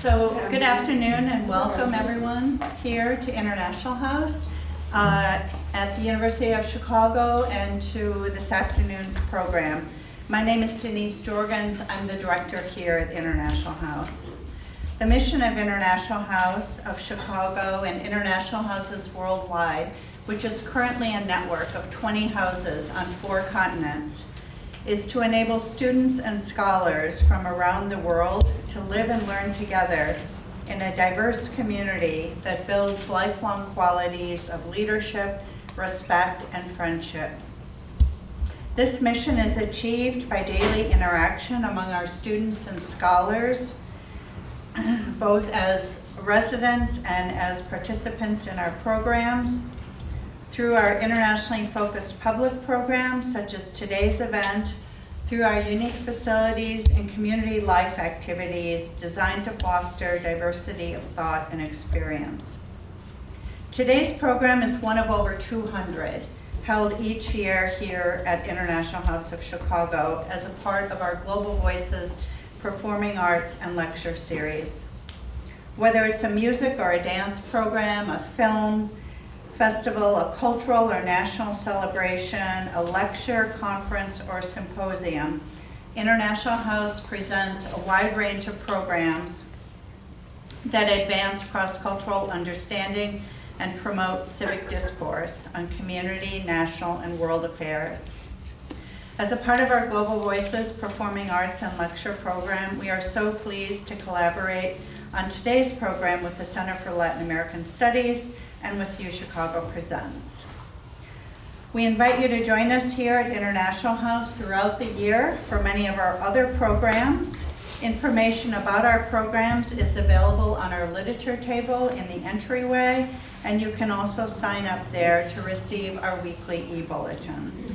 So good afternoon and welcome everyone here to International House at the University of Chicago and to this afternoon's program. My name is Denise Jorgens. I'm the director here at International House. The mission of International House of Chicago and International Houses worldwide, which is currently a network of 20 houses on 4 continents, is to enable students and scholars from around the world to live and learn together in a diverse community that builds lifelong qualities of leadership, respect, and friendship. This mission is achieved by daily interaction among our students and scholars, both as residents and as participants in our programs, through our internationally focused public programs, such as today's event, through our unique facilities and community life activities designed to foster diversity of thought and experience. Today's program is one of over 200 held each year here at International House of Chicago as a part of our Global Voices Performing Arts and Lecture Series. Whether it's a music or a dance program, a film, festival, a cultural or national celebration, a lecture, conference, or symposium, International House presents a wide range of programs that advance cross-cultural understanding and promote civic discourse on community, national, and world affairs. As a part of our Global Voices Performing Arts and Lecture program, we are so pleased to collaborate on today's program with the Center for Latin American Studies and with U Chicago Presents. We invite you to join us here at International House throughout the year for many of our other programs. Information about our programs is available on our literature table in the entryway, and you can also sign up there to receive our weekly e-bulletins.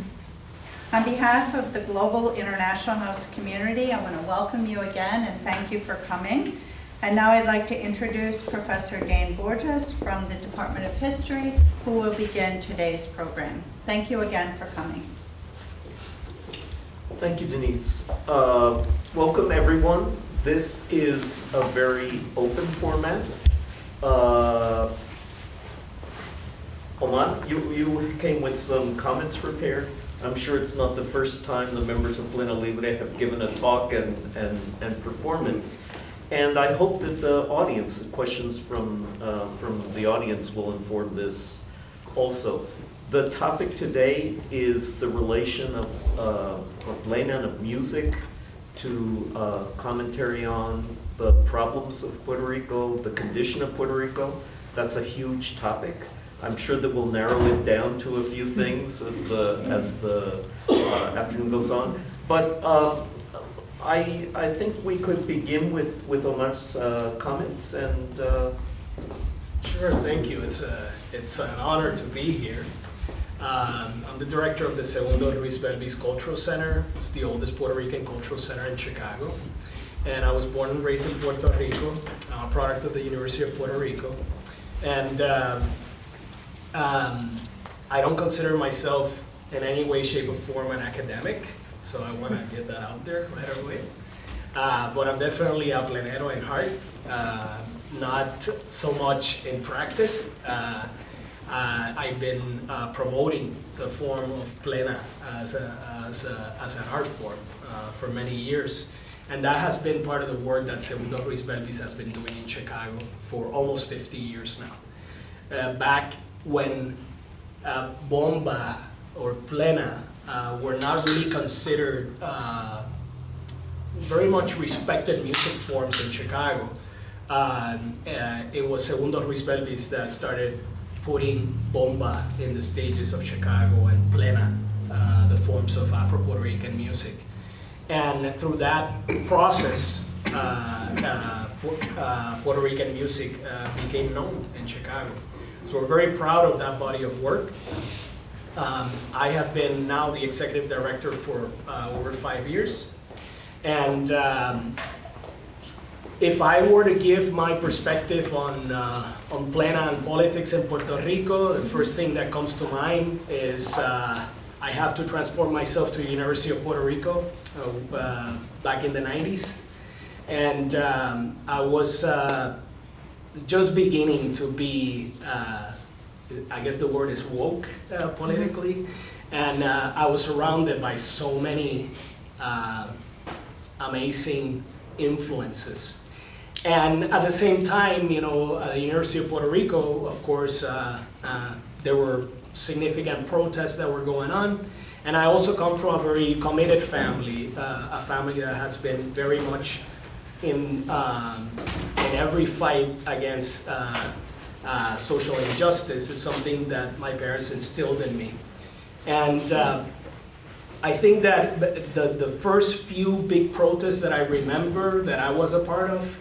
On behalf of the Global International House community, I want to welcome you again and thank you for coming. And now I'd like to introduce Professor Dain Borges from the Department of History, who will begin today's program. Thank you again for coming. Thank you, Denise. Welcome, everyone. This is a very open format. Oman, you came with some comments prepared. I'm sure it's not the first time the members of Plena Libre have given a talk and performance. And I hope that the audience, the questions from the audience will inform this also. The topic today is the relation of Plena and of music to commentary on the problems of Puerto Rico, the condition of Puerto Rico. That's a huge topic. I'm sure that we'll narrow it down to a few things as the afternoon goes on. But I think we could begin with Omar's comments and. Sure, thank you. It's an honor to be here. I'm the director of the Segundo Ruiz Belvis Cultural Center. It's the oldest Puerto Rican cultural center in Chicago. And I was born and raised in Puerto Rico, a product of the University of Puerto Rico. And I don't consider myself in any way, shape, or form an academic. So I want to get that out there right away. But I'm definitely a plenero in heart, not so much in practice. I've been promoting the form of plena as an art form for many years. And that has been part of the work that Segundo Ruiz Belvis has been doing in Chicago for almost 50 years now. Back when bomba or plena were not really considered very much respected music forms in Chicago. It was Segundo Ruiz Belvis that started putting bomba in the stages of Chicago and plena, the forms of Afro-Puerto Rican music. And through that process, Puerto Rican music became known in Chicago. So we're very proud of that body of work. I have been now the executive director for over 5 years. And if I were to give my perspective on plena and politics in Puerto Rico, the first thing that comes to mind is I have to transport myself to the University of Puerto Rico back in the 90s. And I was just beginning to be, I guess the word is woke politically, and I was surrounded by so many amazing influences. And at the same time, you know, at the University of Puerto Rico, of course, there were significant protests that were going on. And I also come from a very committed family, a family that has been very much in every fight against social injustice. Is something that my parents instilled in me. And I think that the first few big protests that I remember that I was a part of,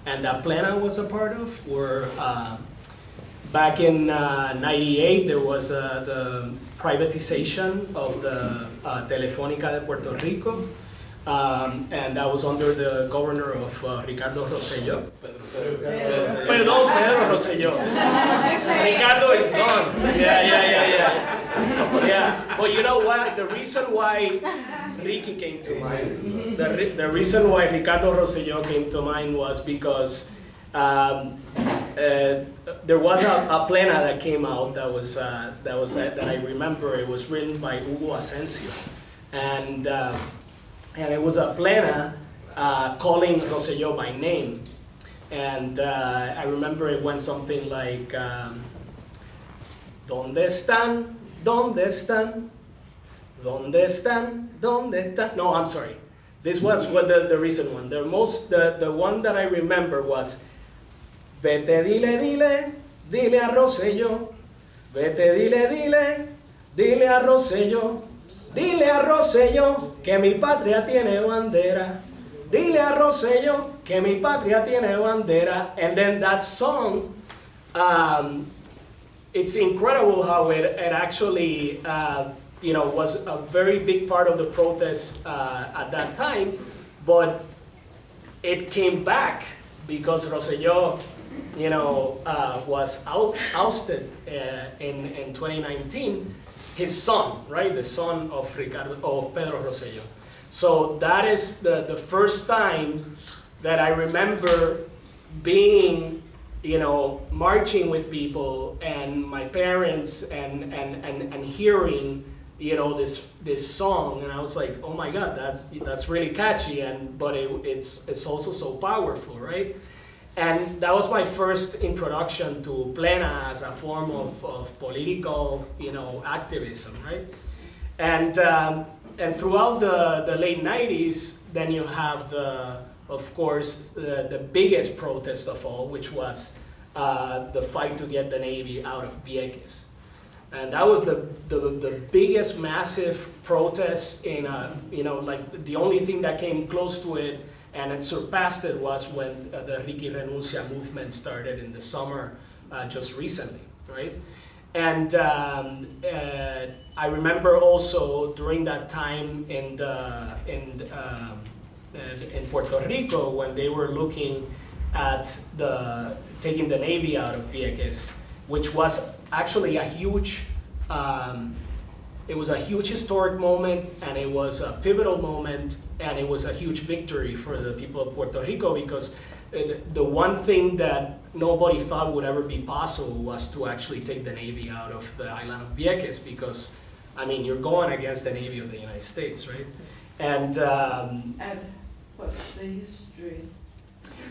and that Plena was a part of, were back in '98. There was the privatization of the Telefónica de Puerto Rico, and that was under the governor of Ricardo Rosselló. Perdón, Pedro Rosselló. Ricardo is gone. Yeah. But you know what? The reason why Ricky came to mind, the reason why Ricardo Rosselló came to mind was because there was a plena that came out that I remember. It was written by Hugo Asensio, and it was a plena calling Rosselló by name. And I remember it went something like, ¿Dónde están? ¿Dónde están? ¿Dónde están? ¿Dónde están? No, I'm sorry. This was what the recent one. The one that I remember was, Vete, dile a Rosselló. Vete, dile a Rosselló. Dile a Rosselló que mi patria tiene bandera. Dile a Rosselló que mi patria tiene bandera. And then that song, it's incredible how it actually, was a very big part of the protests at that time, but it came back because Rosselló, was ousted in 2019. His son, right, the son of Pedro Rosselló. So that is the first time that I remember being, marching with people and my parents and hearing, this song, and I was like, oh my God, that's really catchy, but it's also so powerful, right? And that was my first introduction to Plena as a form of political, activism, right? And throughout the late 90s, then you have of course, the biggest protest of all, which was the fight to get the Navy out of Vieques. And that was the biggest massive protest in the only thing that came close to it and it surpassed it was when the Ricky Renuncia movement started in the summer just recently, right? And I remember also during that time in Puerto Rico when they were looking at taking the Navy out of Vieques, which was actually a huge, it was a huge historic moment, and it was a pivotal moment, and it was a huge victory for the people of Puerto Rico, because the one thing that nobody thought would ever be possible was to actually take the Navy out of the island of Vieques, because, I mean, you're going against the Navy of the United States, right? And what's the history?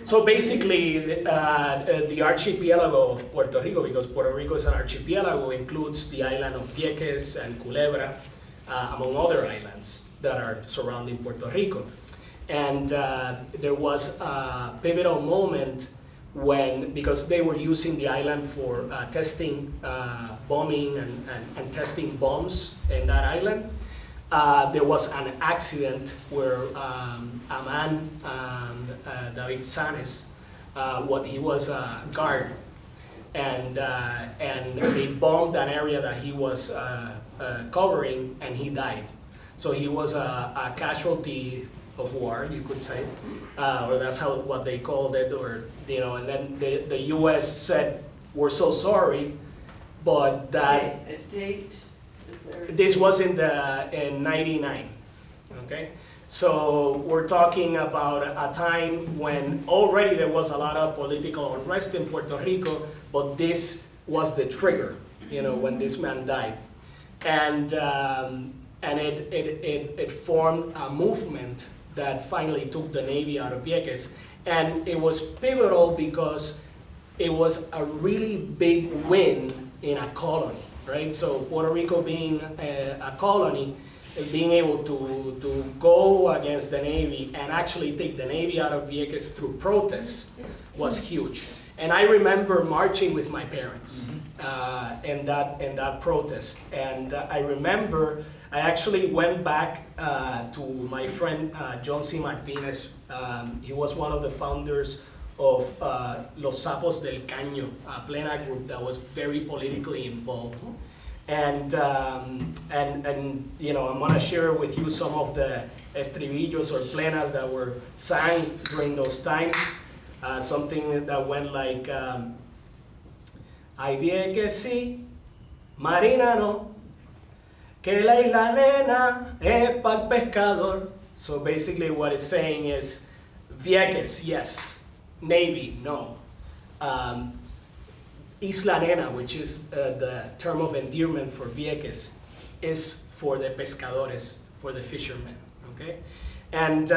So basically, the archipelago of Puerto Rico, because Puerto Rico is an archipelago, includes the island of Vieques and Culebra, among other islands that are surrounding Puerto Rico. And there was a pivotal moment when, because they were using the island for testing, bombing and testing bombs in that island, there was an accident where a man, David Sanes, he was a guard, and they bombed an area that he was covering, and he died. So he was a casualty of war, you could say, or that's what they called it, or and then the U.S. said, "We're so sorry," but that. A date? This was in '99, okay? So we're talking about a time when already there was a lot of political unrest in Puerto Rico, but this was the trigger, when this man died. And it formed a movement that finally took the Navy out of Vieques. And it was pivotal because it was a really big win in a colony, right? So Puerto Rico being a colony, being able to go against the Navy and actually take the Navy out of Vieques through protests was huge. And I remember marching with my parents in that protest. And I remember I actually went back to my friend John C. Martinez. He was one of the founders of Los Sapos del Caño, a Plena group that was very politically involved. And I'm gonna share with you some of the estribillos or plenas that were sang during those times. Something that went like, Ay Vieques sí, Marina no, que la isla nena es pa'l pescador. So basically what it's saying is, Vieques, yes, Navy, no. Isla Nena, which is the term of endearment for Vieques, is for the pescadores, for the fishermen, okay? And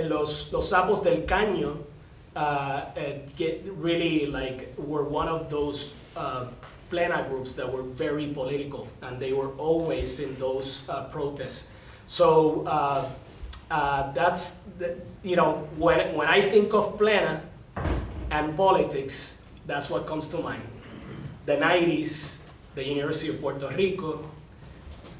los Sapos del Caño were one of those plena groups that were very political, and they were always in those protests. So that's when I think of plena and politics, that's what comes to mind. The 90s, the University of Puerto Rico,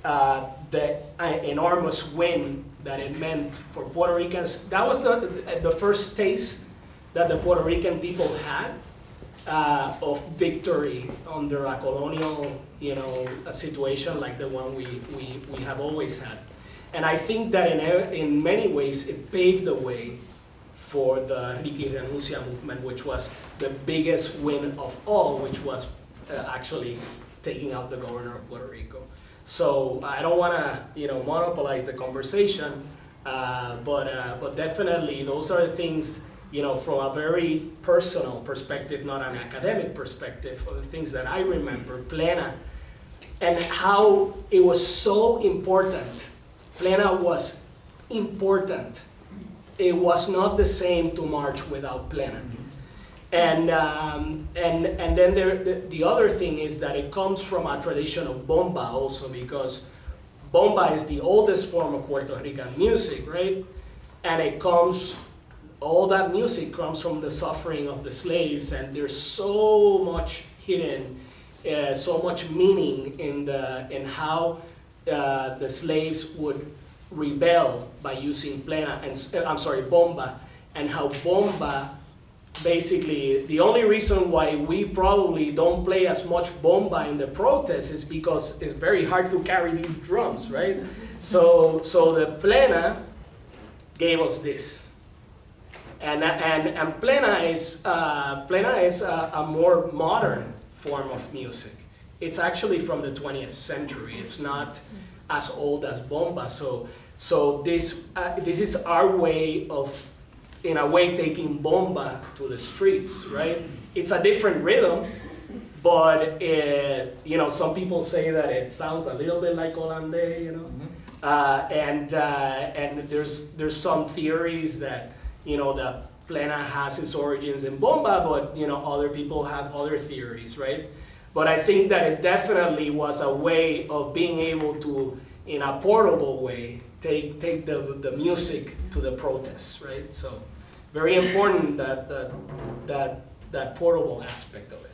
the enormous win that it meant for Puerto Ricans. That was the first taste that the Puerto Rican people had of victory under a colonial, a situation like the one we have always had. And I think that in many ways it paved the way for the Ricky Renuncia movement, which was the biggest win of all, which was actually taking out the governor of Puerto Rico. So I don't want to, monopolize the conversation, but definitely those are the things, from a very personal perspective, not an academic perspective, of the things that I remember, Plena, and how it was so important. Plena was important. It was not the same to march without Plena. And then the other thing is that it comes from a tradition of bomba also, because bomba is the oldest form of Puerto Rican music, right? And all that music comes from the suffering of the slaves, and there's so much hidden, so much meaning in how the slaves would rebel by using bomba, and how bomba, basically, the only reason why we probably don't play as much bomba in the protests is because it's very hard to carry these drums, right? So the Plena gave us this, and Plena is a more modern form of music. It's actually from the 20th century. It's not as old as bomba. So this is our way of, in a way, taking bomba to the streets, right? It's a different rhythm, but some people say that it sounds a little bit like Hollandés, and there's some theories that the Plena has its origins in bomba, but other people have other theories, right? But I think that it definitely was a way of being able to, in a portable way, take the music to the protests, right? So very important that portable aspect of it.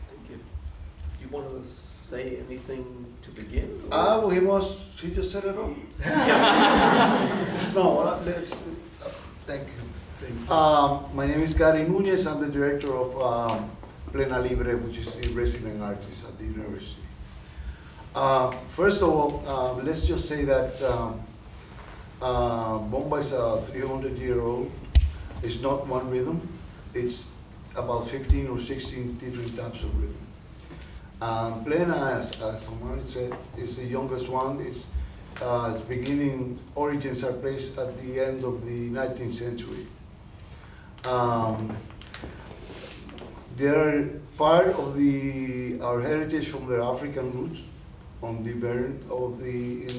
Thank you. Do you want to say anything to begin? Well, he just said it all. No, thank you. My name is Gary Nunez. I'm the director of Plena Libre, which is the resident artist at the university. First of all, let's just say that bomba is a 300-year-old. It's not one rhythm. It's about 15 or 16 different types of rhythm. Plena, as Omar said, is the youngest one. its origins are placed at the end of the 19th century. They are part of our heritage from their African roots in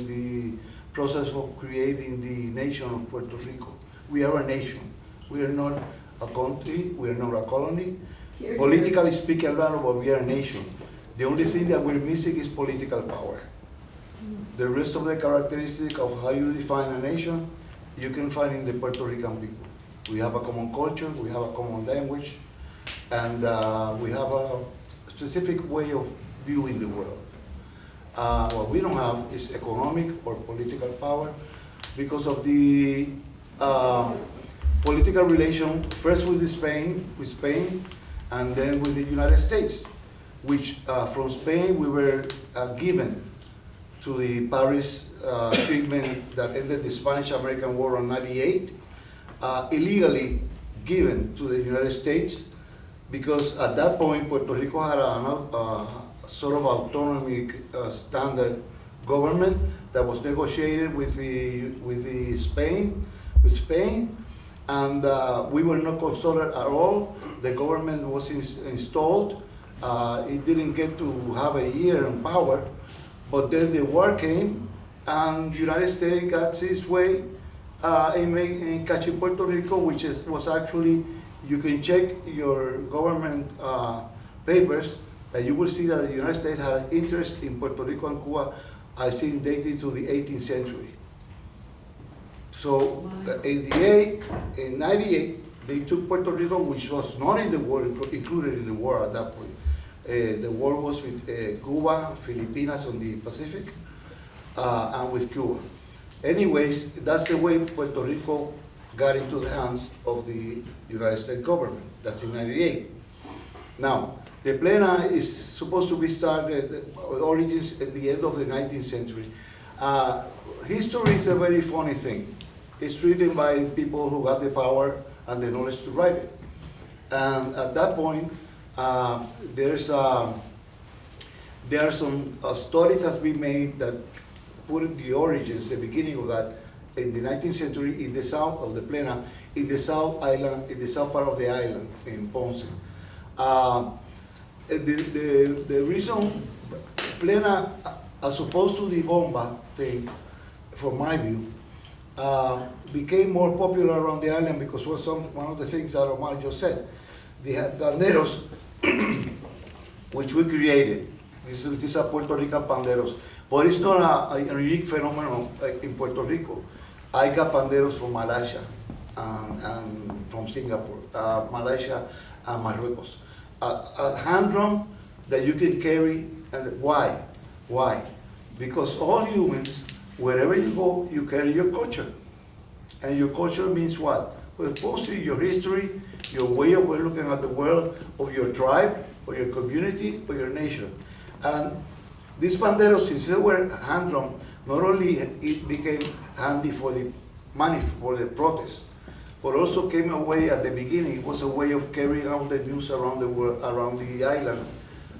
the process of creating the nation of Puerto Rico. We are a nation. We are not a country, we are not a colony. Politically speaking, but we are a nation. The only thing that we're missing is political power. The rest of the characteristic of how you define a nation, you can find in the Puerto Rican people. We have a common culture, we have a common language, and we have a specific way of viewing the world. What we don't have is economic or political power because of the political relation, first with Spain, and then with the United States, which from Spain we were given to the Paris treatment that ended the Spanish-American War in '98, illegally given to the United States, because at that point Puerto Rico had a sort of autonomy standard government that was negotiated with Spain, and we were not consulted at all. The government was installed. It didn't get to have a year in power, but then the war came, and the United States got its way in catching Puerto Rico, which was actually, you can check your government papers, and you will see that the United States had interest in Puerto Rico and Cuba, I think dating to the 18th century. So in '98, they took Puerto Rico, which was not in the war, included in the war at that point. The war was with Cuba, Filipinas on the Pacific, and with Cuba. Anyways, that's the way Puerto Rico got into the hands of the United States government. That's in '98. Now, the Plena is supposed to be started, origins at the end of the 19th century. History is a very funny thing. It's written by people who have the power and the knowledge to write it. And at that point, there are some studies that's been made that put the origins, the beginning of that, in the 19th century in the south of the Plena, in the south island, in the south part of the island, in Ponce. The reason Plena, as opposed to the bomba thing, from my view, became more popular around the island because one of the things that Omar just said. They had panderos, which we created. These are Puerto Rican panderos. But it's not a unique phenomenon in Puerto Rico. I got panderos from Malaysia and from Singapore, Malaysia and Marruecos. A hand drum that you can carry, and why? Why? Because all humans, wherever you go, you carry your culture. And your culture means what? Well, mostly your history, your way of looking at the world, of your tribe, or your community, or your nation. And these panderos, since they were hand drum, not only it became handy for the protest, but also came a way at the beginning, it was a way of carrying out the news around the world, around the island,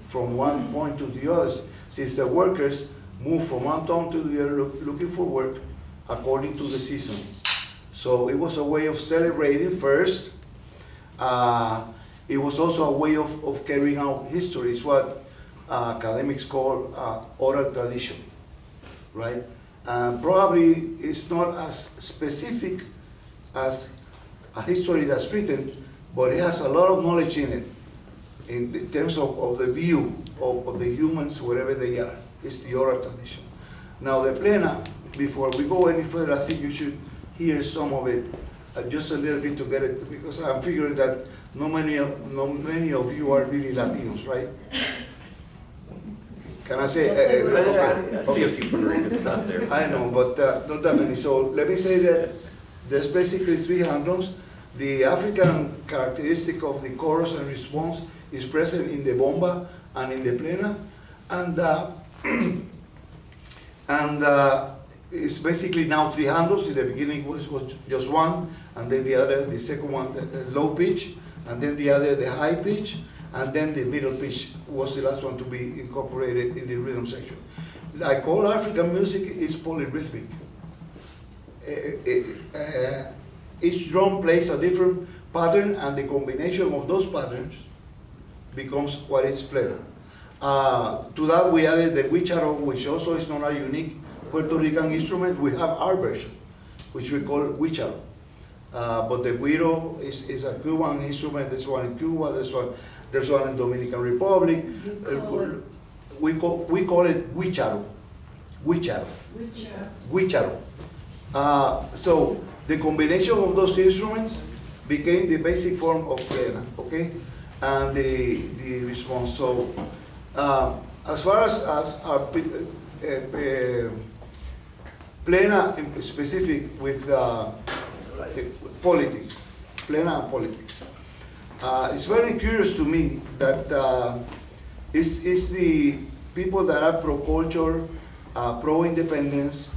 from one point to the other, since the workers moved from one town to the other looking for work according to the season. So it was a way of celebrating first. It was also a way of carrying out history. It's what academics call oral tradition, right? Probably it's not as specific as a history that's written, but it has a lot of knowledge in it, in terms of the view of the humans, wherever they are. It's the oral tradition. Now the Plena, before we go any further, I think you should hear some of it, just a little bit to get it, because I'm figuring that not many of you are really Latinos, right? Can I say? I see a few Puerto Ricans out there. I know, but not that many. So let me say that there's basically three hand drums. The African characteristic of the chorus and response is present in the bomba and in the Plena, and it's basically now three hand drums. In the beginning was just one, and then the second one, the low pitch, and then the other, the high pitch, and then the middle pitch was the last one to be incorporated in the rhythm section. like all African music, is polyrhythmic. Each drum plays a different pattern, and the combination of those patterns becomes what is plena. To that we added the huicharo, which also is not a unique Puerto Rican instrument. We have our version, which we call huicharo. But the güiro is a Cuban instrument. There's one in Cuba, there's one in Dominican Republic. We call it huicharo. Huicharo. So the combination of those instruments became the basic form of plena, okay? And the response. So as far as our plena specific with politics, plena and politics. It's very curious to me that it's the people that are pro-culture, pro-independence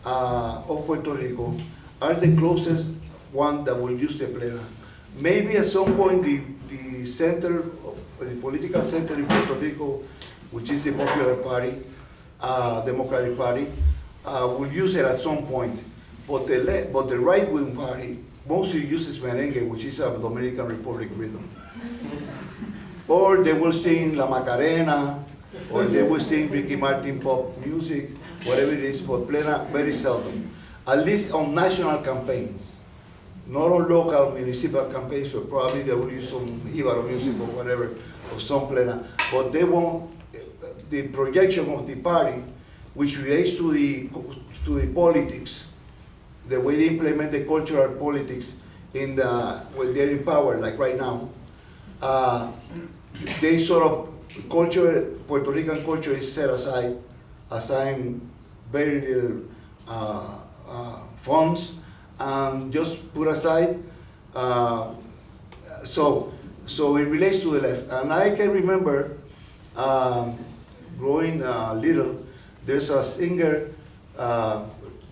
of Puerto Rico are the closest one that will use the plena. Maybe at some point the center, the political center in Puerto Rico, which is the Popular Party, Democratic Party, will use it at some point. But the right-wing party mostly uses merengue, which is a Dominican Republic rhythm. Or they will sing La Macarena, or they will sing Ricky Martin pop music, whatever it is, but plena very seldom. At least on national campaigns. Not on local municipal campaigns, but probably they will use some Ibaro music or whatever, or some plena. But they won't, the projection of the party, which relates to the politics, the way they implement the cultural politics when they're in power, like right now, they sort of, Puerto Rican culture is set aside, assign very little funds, and just put aside. So it relates to the left. And I can remember growing little, there's a singer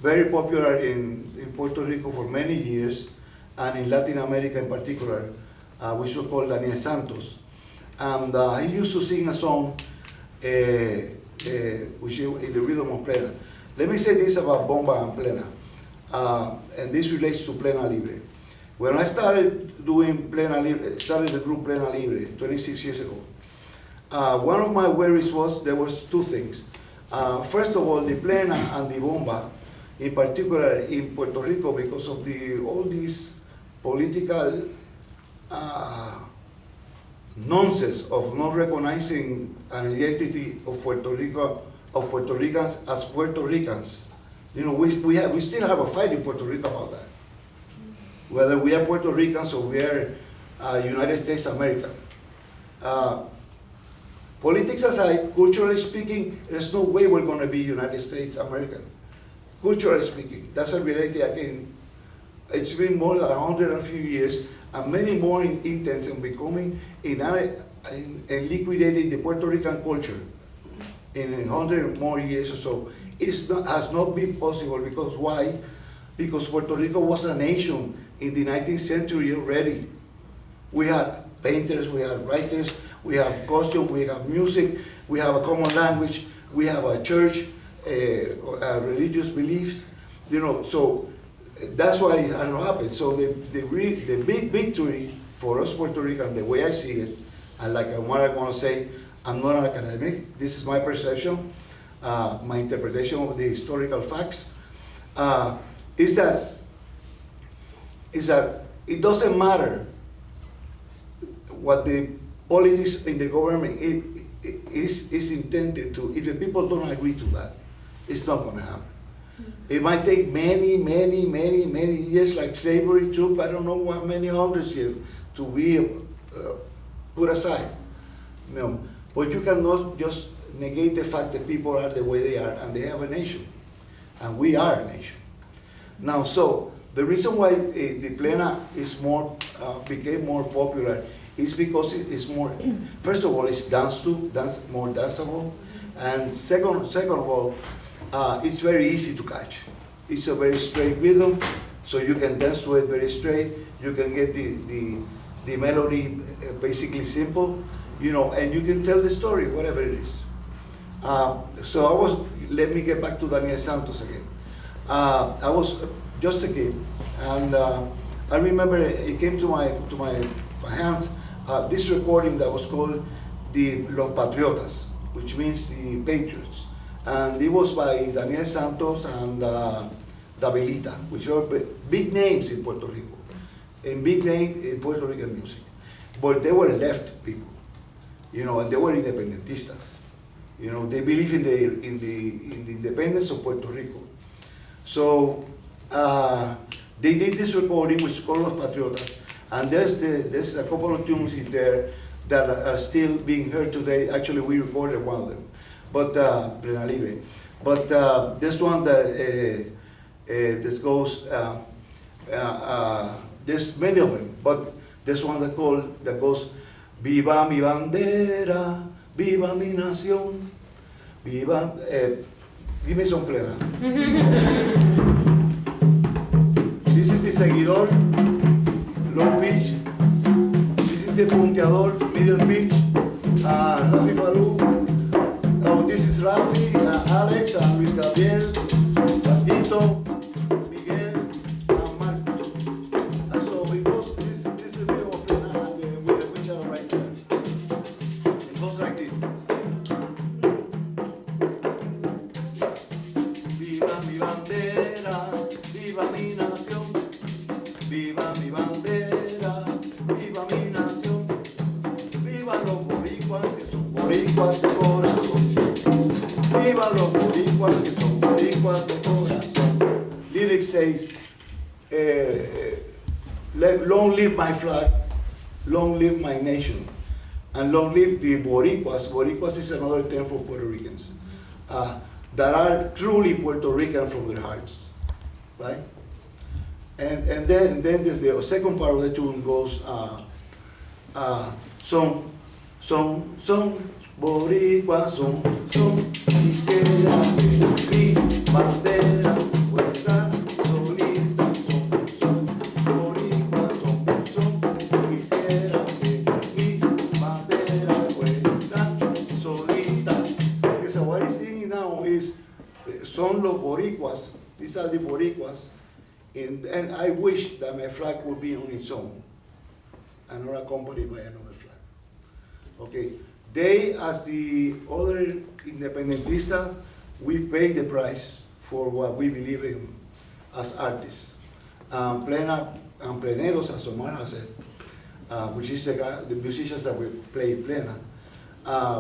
very popular in Puerto Rico for many years, and in Latin America in particular, which was called Daniel Santos. And he used to sing a song which in the rhythm of plena. Let me say this about bomba and plena, and this relates to Plena Libre. When I started doing Plena Libre, started the group Plena Libre 26 years ago, one of my worries was there was two things. First of all, the plena and the bomba, in particular in Puerto Rico, because of all these political nonsense of not recognizing an identity of Puerto Rico, of Puerto Ricans as Puerto Ricans. You know, we still have a fight in Puerto Rico about that. Whether we are Puerto Ricans or we are United States American. Politics aside, culturally speaking, there's no way we're going to be United States American. Culturally speaking, that's a reality again. It's been more than 100 and a few years, and many more intents in becoming and liquidating the Puerto Rican culture in 100 more years or so. Has not been possible because why? Because Puerto Rico was a nation in the 19th century already. We had painters, we had writers, we have costume, we have music, we have a common language, we have a church, religious beliefs, you know, so that's why it happened. So the big victory for us Puerto Rican, the way I see it, and like what I want to say, I'm not an academic, this is my perception, my interpretation of the historical facts, is that it doesn't matter what the politics in the government is intended to. If the people don't agree to that, it's not going to happen. It might take many years, like slavery took, I don't know how many hundreds years, to be put aside. You know, but you cannot just negate the fact that people are the way they are, and they have a nation, and we are a nation. Now, so the reason why the plena is became more popular is because it is more. First of all, it's more danceable, and second of all, it's very easy to catch. It's a very straight rhythm, so you can dance to it very straight. You can get the melody basically simple, you know, and you can tell the story, whatever it is. So I was let me get back to Daniel Santos again. I was just a kid, and I remember it came to my hands this recording that was called the Los Patriotas, which means the Patriots, and it was by Daniel Santos and Davelita, which are big names in Puerto Rico, and big name in Puerto Rican music, but they were left people, you know, and they were independentistas. You know, they believe in the independence of Puerto Rico. So they did this recording, which is called Los Patriotas, and there's a couple of tunes in there that are still being heard today. Actually, we recorded one of them, but Plena Libre. But this one that this goes, there's many of them, but there's one that goes, Viva mi bandera, viva mi nación, viva. Give me some Plena. This is the seguidor, low pitch. This is the punteador, middle pitch. Rafi Faru. Oh, this is Rafi, Alex, and Luis Gabriel, Tito, Miguel, and Marcos. And so it goes, this is the middle of Plena, and which are right there. It goes like this. Viva mi bandera, viva mi nación, viva mi bandera, viva mi nación, viva los boricuas que son boricuas de corazón, viva los boricuas que son boricuas de corazón. Lyric says, long live my flag, long live my nation, and long live the boricuas. Boricuas is another term for Puerto Ricans. That are truly Puerto Rican from their hearts, right? And then there's the second part of the tune goes, son, boricua, son, quisiera que mi bandera fuera solita, son, boricua, son, quisiera que mi bandera fuera solita. Okay, so what he's singing now is, son los boricuas, these are the boricuas, and I wish that my flag would be on its own and not accompanied by another flag. Okay, they, as the other independentista, we pay the price for what we believe in as artists. Plena and pleneros, as Omar has said, which is the musicians that we play Plena,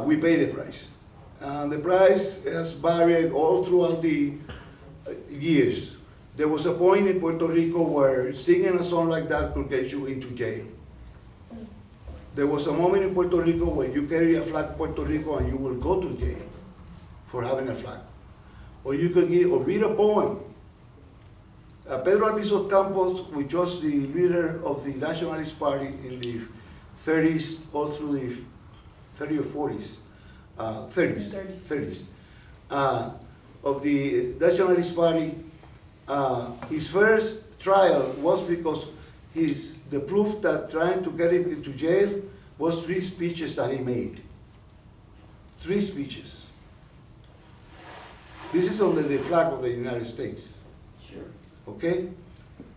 we pay the price. And the price has varied all throughout the years. There was a point in Puerto Rico where singing a song like that could get you into jail. There was a moment in Puerto Rico where you carry a flag of Puerto Rico and you will go to jail for having a flag. Or you could read a poem. Pedro Albizu Campos, which was the leader of the Nationalist Party in the 30s, all through the 30s or 40s, 30s, of the Nationalist Party, his first trial was because the proof that trying to get him into jail was 3 speeches that he made. 3 speeches. This is under the flag of the United States. Sure. Okay?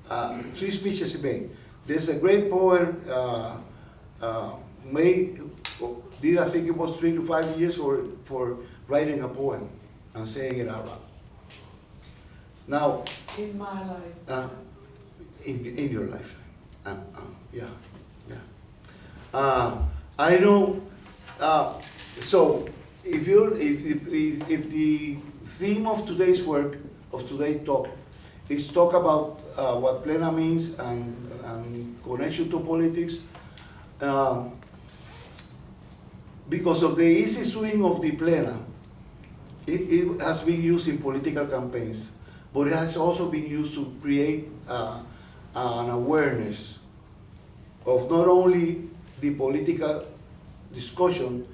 3 speeches he made. There's a great poem did I think it was 3 to 5 years for writing a poem and saying it out loud. Now, In my life. in your lifetime, yeah. I know. So, if the theme of today's work, of today's talk, is talk about what Plena means and connection to politics. Because of the easy swing of the Plena, it has been used in political campaigns, but it has also been used to create an awareness of not only the political discussion,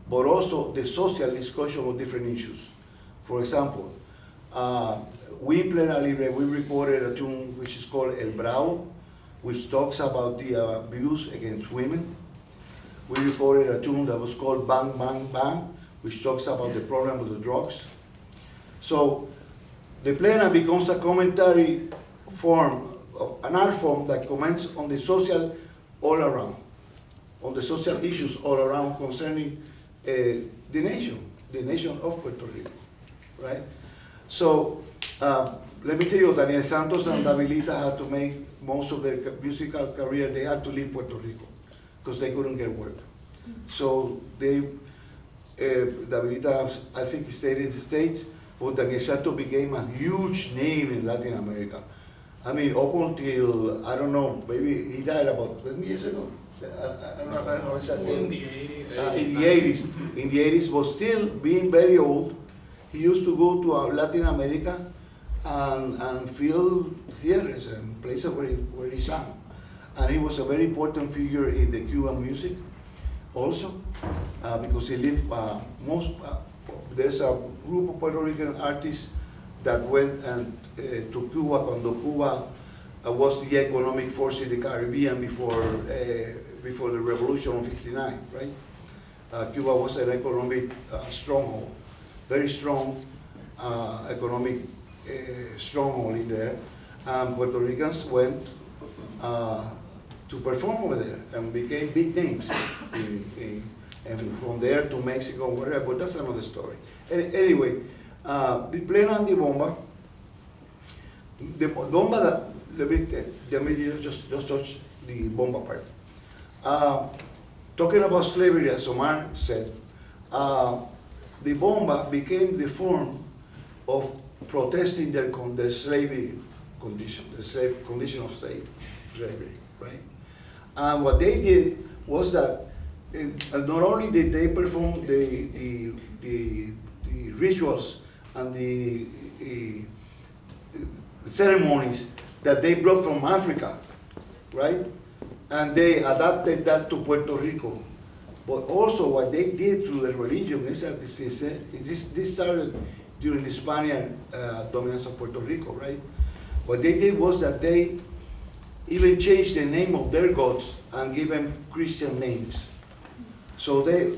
but also the social discussion of different issues. For example, we in Plena Libre, we recorded a tune which is called El Bravo, which talks about the abuse against women. We recorded a tune that was called Bang Bang Bang, which talks about the problem with the drugs. So the plena becomes a commentary form, an art form that comments on the social all around, on the social issues all around concerning the nation of Puerto Rico, right? So let me tell you, Daniel Santos and Davilita had to make most of their musical career, they had to leave Puerto Rico because they couldn't get work. So they, Davilita, I think, stayed in the States, but Daniel Santos became a huge name in Latin America. I mean, up until, I don't know, maybe he died about 20 years ago. I don't know exactly. In the 80s. In the 80s, but still being very old, he used to go to Latin America and fill theaters and places where he sang. And he was a very important figure in the Cuban music also, because he lived there's a group of Puerto Rican artists that went to Cuba cuando Cuba was the economic force in the Caribbean before the revolution of '59, right? Cuba was an economic stronghold, very strong economic stronghold in there. And Puerto Ricans went to perform over there and became big names. And from there to Mexico, whatever, but that's another story. Anyway, the Plena and the bomba that, let me just touch the bomba part. Talking about slavery, as Omar said, the bomba became the form of protesting their slavery condition, the condition of slavery, right? And what they did was that not only did they perform the rituals and the ceremonies that they brought from Africa, right? And they adapted that to Puerto Rico. But also what they did through the religion is that this started during the Spanish dominance of Puerto Rico, right? What they did was that they even changed the name of their gods and give them Christian names. So the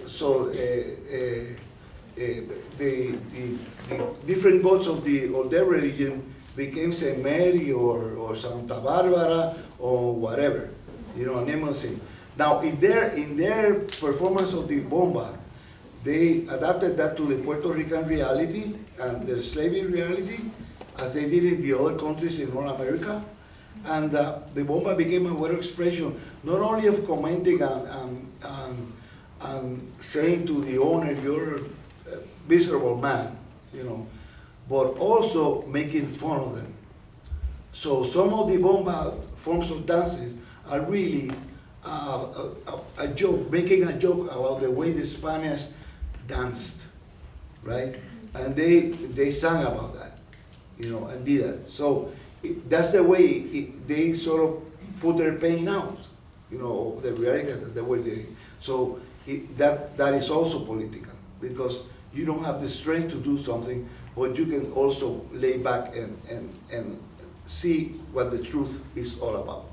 different gods of their religion became Saint Mary or Santa Barbara or whatever, a name of thing. Now in their performance of the bomba, they adapted that to the Puerto Rican reality and the slavery reality, as they did in the other countries in North America. And the bomba became a word expression, not only of commenting and saying to the owner, you're a miserable man, but also making fun of them. So some of the bomba forms of dances are really a joke, making a joke about the way the Spaniards danced, right? And they sang about that, and did that. So that's the way they sort of put their pain out, the reality, the way they. So that is also political, because you don't have the strength to do something, but you can also lay back and see what the truth is all about.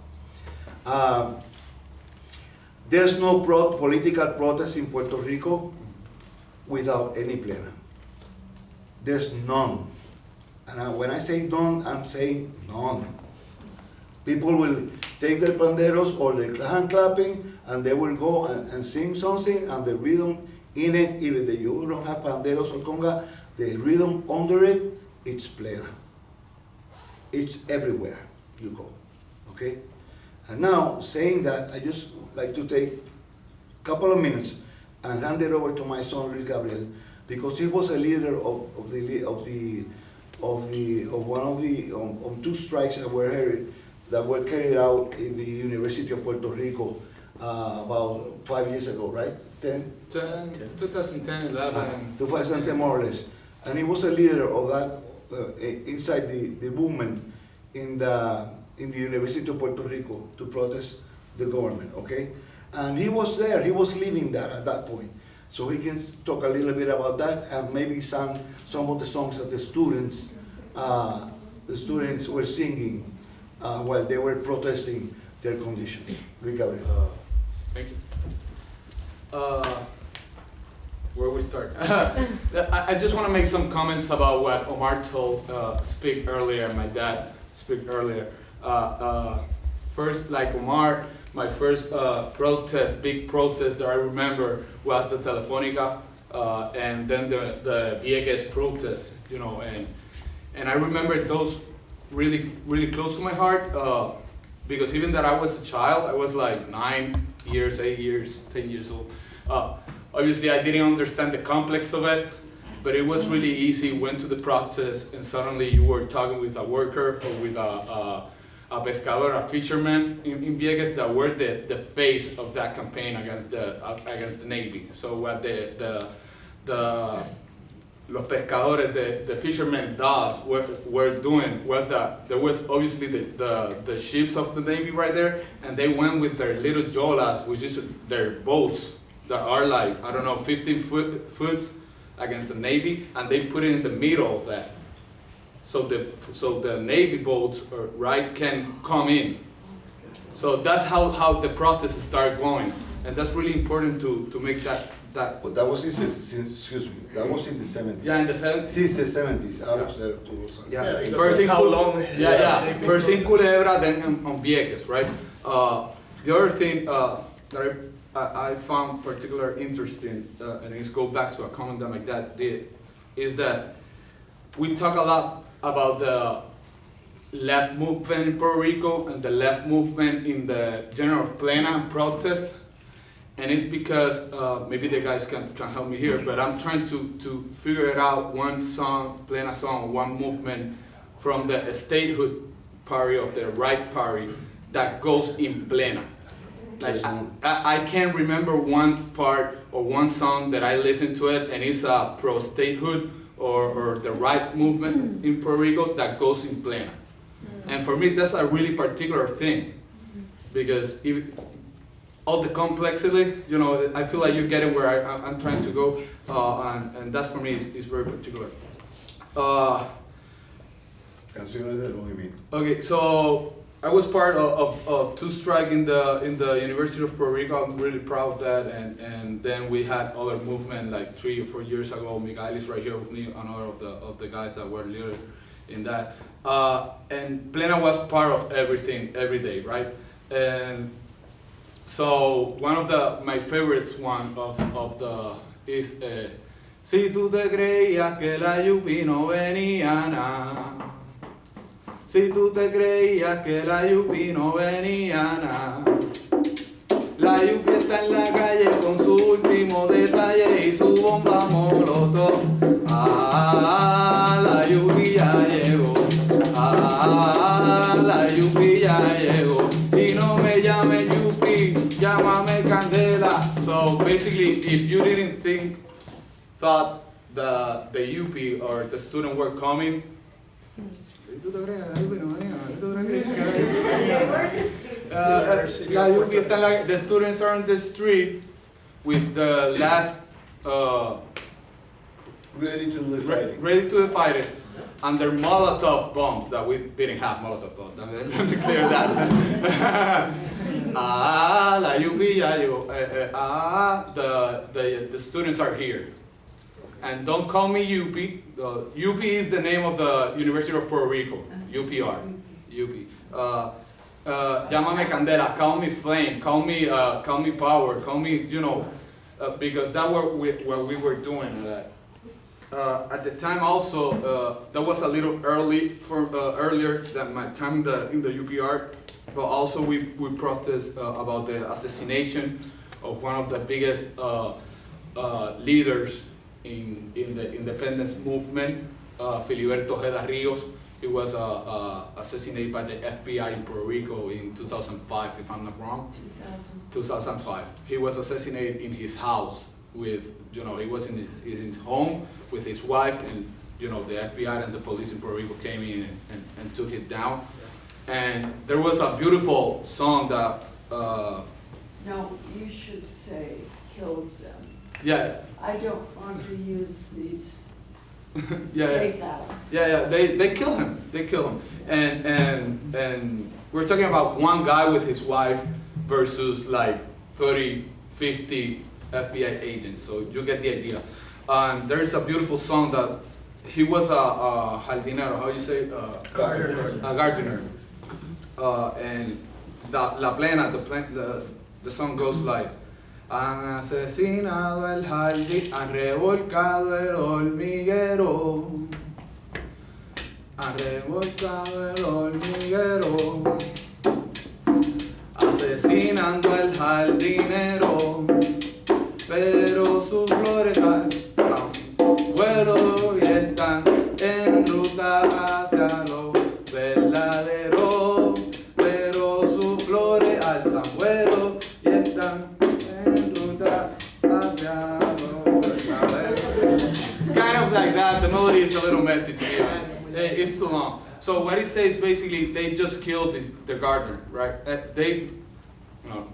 There's no political protest in Puerto Rico without any plena. There's none. And when I say none, I'm saying none. People will take their panderos or their hand clapping, and they will go and sing something, and the rhythm in it, even if you don't have panderos or conga, the rhythm under it, it's plena. It's everywhere you go, okay? And now, saying that, I just like to take a couple of minutes and hand it over to my son, Luis Gabriel, because he was a leader of two strikes that were carried out in the University of Puerto Rico about 5 years ago, right? 2010, 11. 2010, more or less. And he was a leader of that inside the movement in the University of Puerto Rico to protest the government, okay? And he was there, he was living that at that point. So he can talk a little bit about that and maybe sing some of the songs that the students were singing while they were protesting their conditions. Thank you. where we start. I just want to make some comments about what Omar told, speak earlier, my dad speak earlier. First, like Omar, my first protest, big protest that I remember was the Telefonica, and then the Vieques protest, you know, and I remember those really, really close to my heart, because even that I was a child, I was like 9 years, 8 years, 10 years old. Obviously, I didn't understand the complex of it, but it was really easy. Went to the protest, and suddenly you were talking with a worker or with a pescador, a fisherman in Vieques that were the face of that campaign against the Navy. So what los pescadores, the fishermen were doing was that there was obviously the ships of the Navy right there, and they went with their little jolas, which is their boats that are like, I don't know, 15 foot against the Navy, and they put it in the middle of that. So the Navy boats can come in. So that's how the protest started going, and that's really important to make that. But that was excuse me, that was in the 70s. Yeah, in the 70s. Since the 70s, I was there too. Yeah, Yeah, first in how long? First in Culebra, then on Vieques, right? The other thing that I found particularly interesting, and it's go back to a comment that my dad did, is that we talk a lot about the left movement in Puerto Rico and the left movement in the general of Plena protest. And it's because, maybe the guys can help me here, but I'm trying to figure it out, one song, Plena song, one movement from the statehood party of the right party that goes in Plena. Like, I can't remember one part or one song that I listen to it and it's a pro-statehood or the right movement in Puerto Rico that goes in Plena. And for me, that's a really particular thing, because all the complexity, you know, I feel like you're getting where I'm trying to go, and that for me is very particular. Okay, so I was part of Two Strike in the University of Puerto Rico. I'm really proud of that, and then we had other movement like 3 or 4 years ago. Miguel is right here with me, another of the guys that were leader in that. And Plena was part of everything, every day, right? And so one of my favorites is Si tú te creías que la Yupi no venía na. Si tú te creías que la Yupi no venía na. La Yupi está en la calle con su último detalle y su bomba molotov. Ah, la Yupi ya llegó. Ah, la Yupi ya llegó. Y no me llame Yupi, llámame Candela. So basically, if you didn't thought the UP or the student were coming, the students are on the street with the last ready to fight it. And their Molotov bombs that we didn't have Molotov bombs. Let me clear that. Ah, la lluvia, the students are here. And don't call me UP. UP is the name of the University of Puerto Rico. UPR. UP. Llámame Candela. Call me Flame. Call me Power. Call me, because that's what we were doing. At the time also, that was a little earlier than my time in the UPR, but also we protest about the assassination of one of the biggest leaders in the independence movement, Filiberto Ojeda Rios. He was assassinated by the FBI in Puerto Rico in 2005, if I'm not wrong. 2005. He was assassinated in his house with, he was in his home with his wife, and the FBI and the police in Puerto Rico came in and took it down. And there was a beautiful song that. No, you should say killed them. Yeah. I don't want to use these. Yeah. Take that. Yeah. They kill him. They kill him. And we're talking about one guy with his wife versus like 30, 50 FBI agents. So you get the idea. There is a beautiful song that he was a jardinero, how you say? A gardener. And La Plena, the song goes like, han asesinado el jardín, han revolcado el hormiguero, han revolcado el hormiguero, asesinando al jardinero, pero sus flores alzan vuelo y están en ruta hacia lo verdadero, pero sus flores alzan vuelo y están en ruta hacia lo verdadero. It's kind of like that. The melody is a little messy to me. It's too long. So what it says basically, they just killed the gardener, right?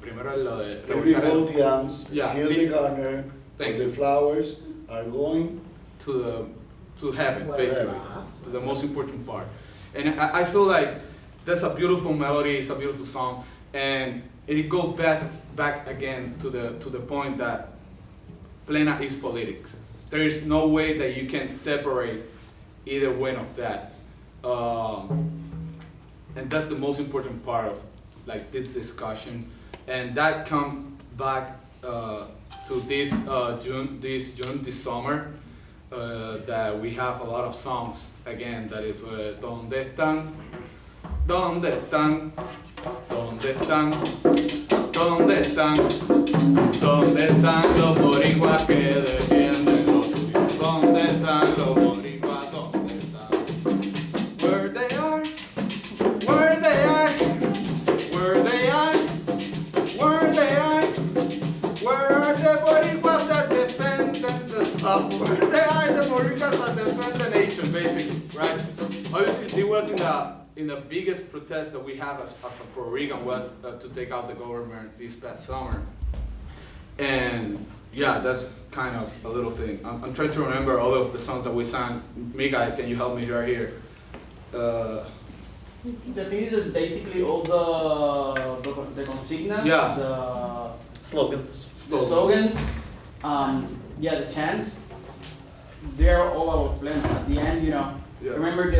Primero lo de Everybody else, Yeah. kill the gardener, Thank but the flowers are going to heaven, basically, to the most important part. And I feel like that's a beautiful melody, it's a beautiful song, and it goes back again to the point that Plena is politics. There is no way that you can separate either one of that. And that's the most important part of like this discussion. And that comes back to this this summer, that we have a lot of songs again that is ¿Dónde están? ¿Dónde están? ¿Dónde están? ¿Dónde están? ¿Dónde están los boricuas que defienden los suyos? ¿Dónde están los boricuas? ¿Dónde están? Where they are, where they are, where they are, where they are, where are the boricuas that defend the stuff? Where they are the boricuas that defend the nation, basically, right? Obviously, it was in the biggest protest that we have as a Puerto Rican was to take out the government this past summer. And yeah, that's kind of a little thing. I'm trying to remember all of the songs that we sang. Miguel, can you help me right here? The thing is that basically all the consignas, Yeah. the Slogans. slogans, yeah, the chants, they're all about Plena. At the end, Yeah. remember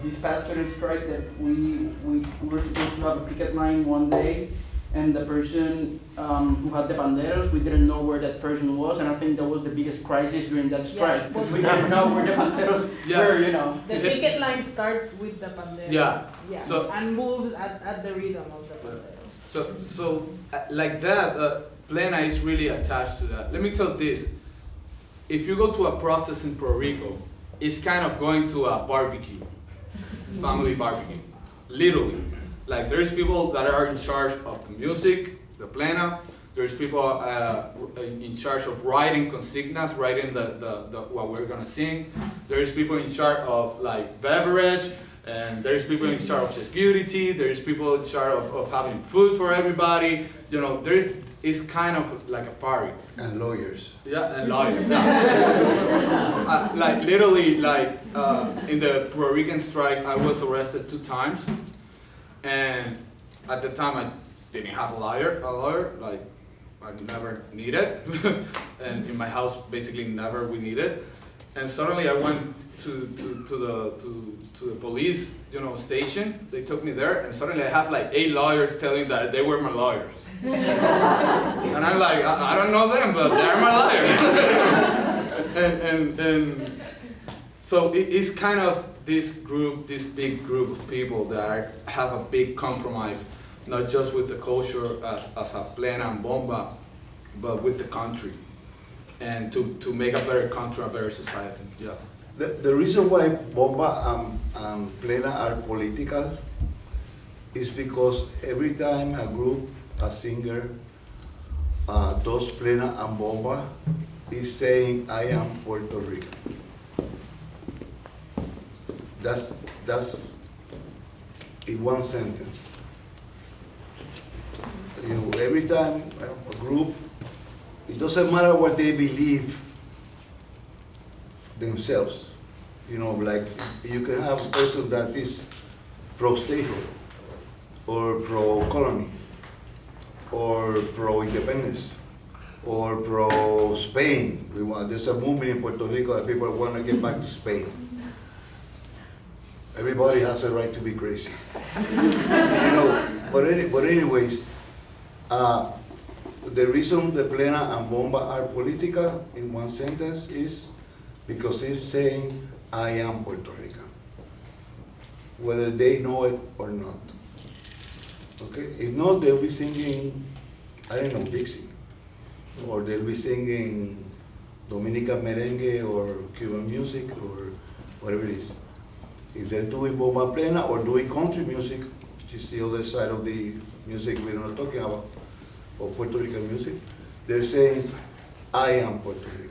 this past student strike that we were supposed to have a picket line one day, and the person who had the banderos, we didn't know where that person was, and I think that was the biggest crisis during that strike, because we didn't know where the banderos Yeah. were, The picket line starts with the pandero. Yeah. Yeah, So- and moves at the rhythm of the pandero. So like that, Plena is really attached to that. Let me tell this: if you go to a protest in Puerto Rico, it's kind of going to a barbecue, family barbecue, literally. Like there's people that are in charge of the music, the Plena. There's people in charge of writing consignas, writing the what we're gonna sing. There's people in charge of like beverage, and there's people in charge of security. There's people in charge of having food for everybody. It's kind of like a party. And lawyers. Yeah, and lawyers. Yeah. Like literally, in the Puerto Rican strike, I was arrested 2 times, and at the time I didn't have a lawyer. Like I never needed, and in my house basically never we needed. And suddenly I went to the police, station. They took me there, and suddenly I have like 8 lawyers telling that they were my lawyers. And I'm like, I don't know them, but they're my lawyers. and so it's kind of this big group of people that have a big compromise, not just with the culture as a Plena and Bomba, but with the country, and to make a better country, a better society. Yeah. The reason why Bomba and Plena are political is because every time a group, a singer, does Plena and Bomba, is saying, I am Puerto Rican. That's in one sentence. Every time a group, it doesn't matter what they believe themselves. Like you can have a person that is pro-statehood, or pro-colony, or pro-independence, or pro Spain. There's a movement in Puerto Rico that people want to get back to Spain. Everybody has a right to be crazy. But anyways, the reason the plena and bomba are politica in one sentence is because it's saying, I am Puerto Rican, whether they know it or not. Okay, if not, they'll be singing, I don't know, Dixie, or they'll be singing Dominican merengue or Cuban music or whatever it is. If they're doing bomba plena or doing country music, which is the other side of the music we're not talking about, or Puerto Rican music, they're saying, I am Puerto Rican.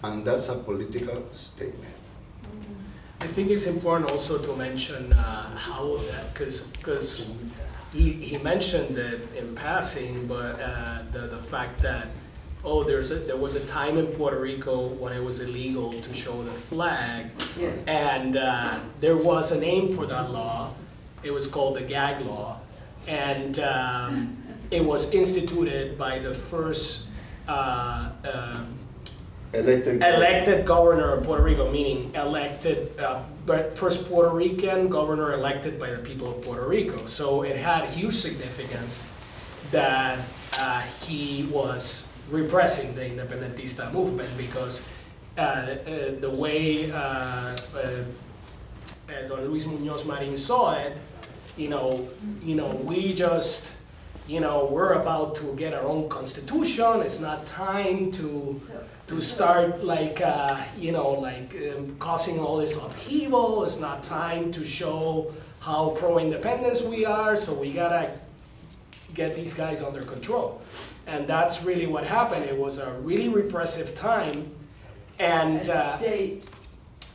And that's a political statement. I think it's important also to mention how, because he mentioned it in passing, but the fact that, there was a time in Puerto Rico when it was illegal to show the flag, Yes. and there was a name for that law. It was called the gag law, and it was instituted by the first elected governor of Puerto Rico, meaning first Puerto Rican governor elected by the people of Puerto Rico. So it had huge significance that he was repressing the independentista movement, because the way Don Luis Muñoz Marin saw it, we just, we're about to get our own constitution. It's not time to start causing all this upheaval. It's not time to show how pro-independence we are. So we gotta get these guys under control. And that's really what happened. It was a really repressive time. And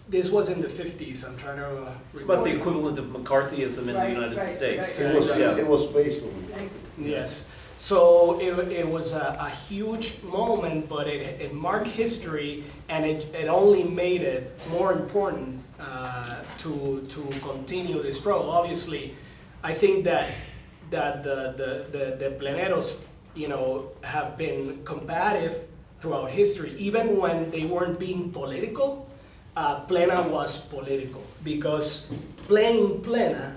this was in the 50s. I'm trying to It's about the equivalent of McCarthyism in the United States. right. It was based on. Yes. So it was a huge moment, but it marked history, and it only made it more important to continue the struggle. Obviously, I think that the pleneros, have been combative throughout history, even when they weren't being political. Plena was political, because playing plena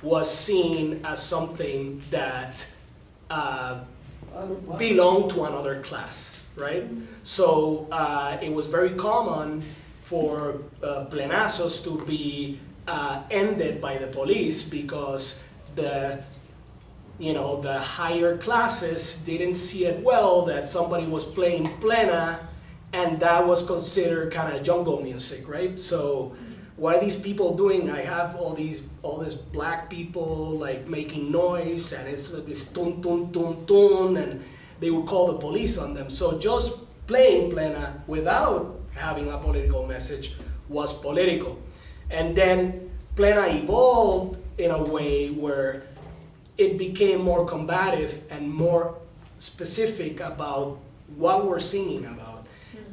was seen as something that belonged to another class, right? So it was very common for plenazos to be ended by the police, because the higher classes didn't see it well that somebody was playing plena, and that was considered kind of jungle music, right? So what are these people doing? I have all these black people like making noise, and it's like this tun tun tun tun, and they would call the police on them. So just playing plena without having a political message was political. And then plena evolved in a way where it became more combative and more specific about what we're singing about.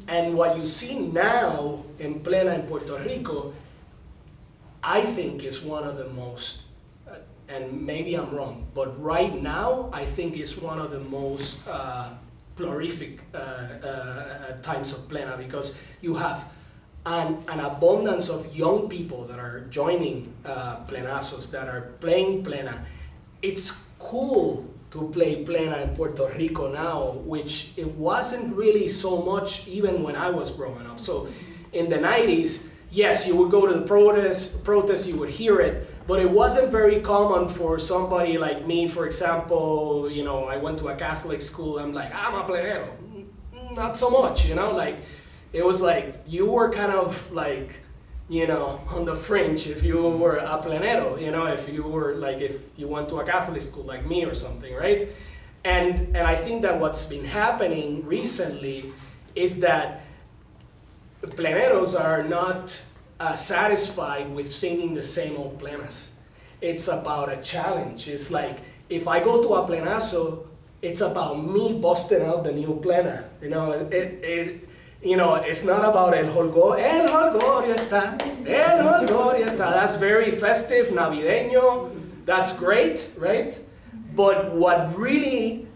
And what you see now in plena in Puerto Rico, I think is one of the most, and maybe I'm wrong, but right now I think it's one of the most prolific times of plena, because you have an abundance of young people that are joining plenazos, that are playing plena. It's cool to play plena in Puerto Rico now, which it wasn't really so much even when I was growing up. So in the 90s, yes, you would go to the protests, you would hear it, but it wasn't very common for somebody like me, for example, I went to a Catholic school, I'm like, I'm a plenero. Not so much, it was like, you were kind of like, on the fringe if you were a plenero, if you were like, if you went to a Catholic school like me or something, right? And I think that what's been happening recently is that pleneros are not satisfied with singing the same old plenas. It's about a challenge. It's like, if I go to a plenazo, it's about me busting out the new plena. It's not about el holgorio está. That's very festive, navideño. That's great, right? But what really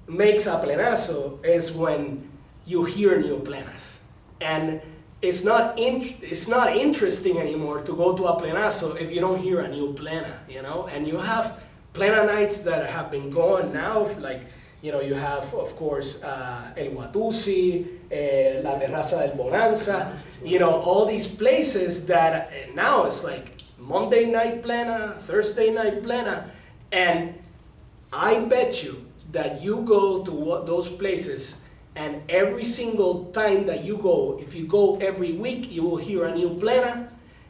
makes a plenazo is when you hear new plenas. And it's not interesting anymore to go to a plenazo if you don't hear a new plena, you know? And you have plena nights that have been going now, like, you know, you have, of course, El Watusi, La Terraza del Bonanza, you know, all these places that now it's like Monday night plena, Thursday night plena, and I bet you that you go to those places and every single time that you go, if you go every week, you will hear a new plena,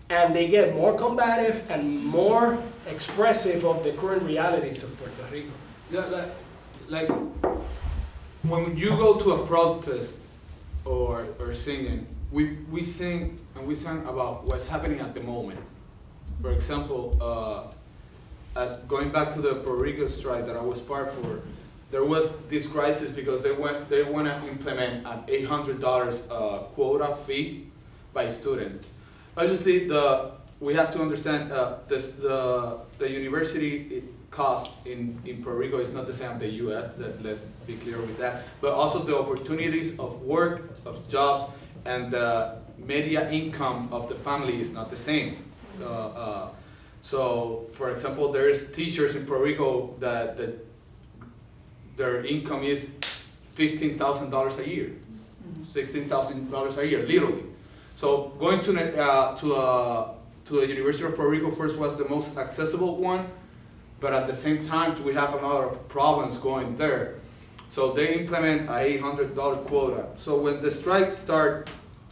and they get more combative and more expressive of the current realities of Puerto Rico. Yeah, like when you go to a protest or singing, we sing and we sing about what's happening at the moment. For example, going back to the Puerto Rico strike that I was part for, there was this crisis because they want to implement an $800 quota fee by students. Obviously, we have to understand the university cost in Puerto Rico is not the same as the U.S. Let's be clear with that. But also the opportunities of work, of jobs, and the media income of the family is not the same. So, for example, there's teachers in Puerto Rico that their income is $15,000 a year, $16,000 a year, literally. So going to the University of Puerto Rico first was the most accessible one, but at the same time we have a lot of problems going there. So they implement a $800 quota. So when the strike started,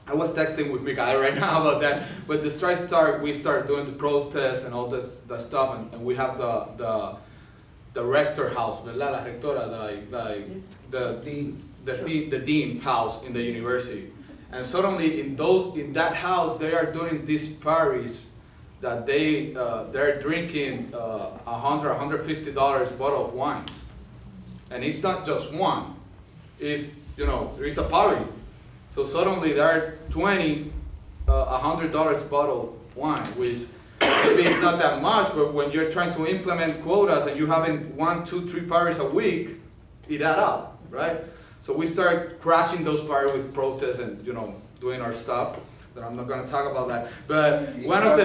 I was texting with Miguel right now about that. But the strike started, we started doing the protests and all the stuff, and we have the rector house, ¿verdad? La rectora, the dean house in the university. And suddenly in that house they are doing these parties that they're drinking $100, $150 bottle of wines, and it's not just one. It's, you know, there is a party. So suddenly there are 20 $100 bottle wine, which maybe it's not that much, but when you're trying to implement quotas and you're having 1, 2, 3 parties a week, it adds up, right? So we start crashing those parties with protests and, you know, doing our stuff. But I'm not going to talk about that. But one of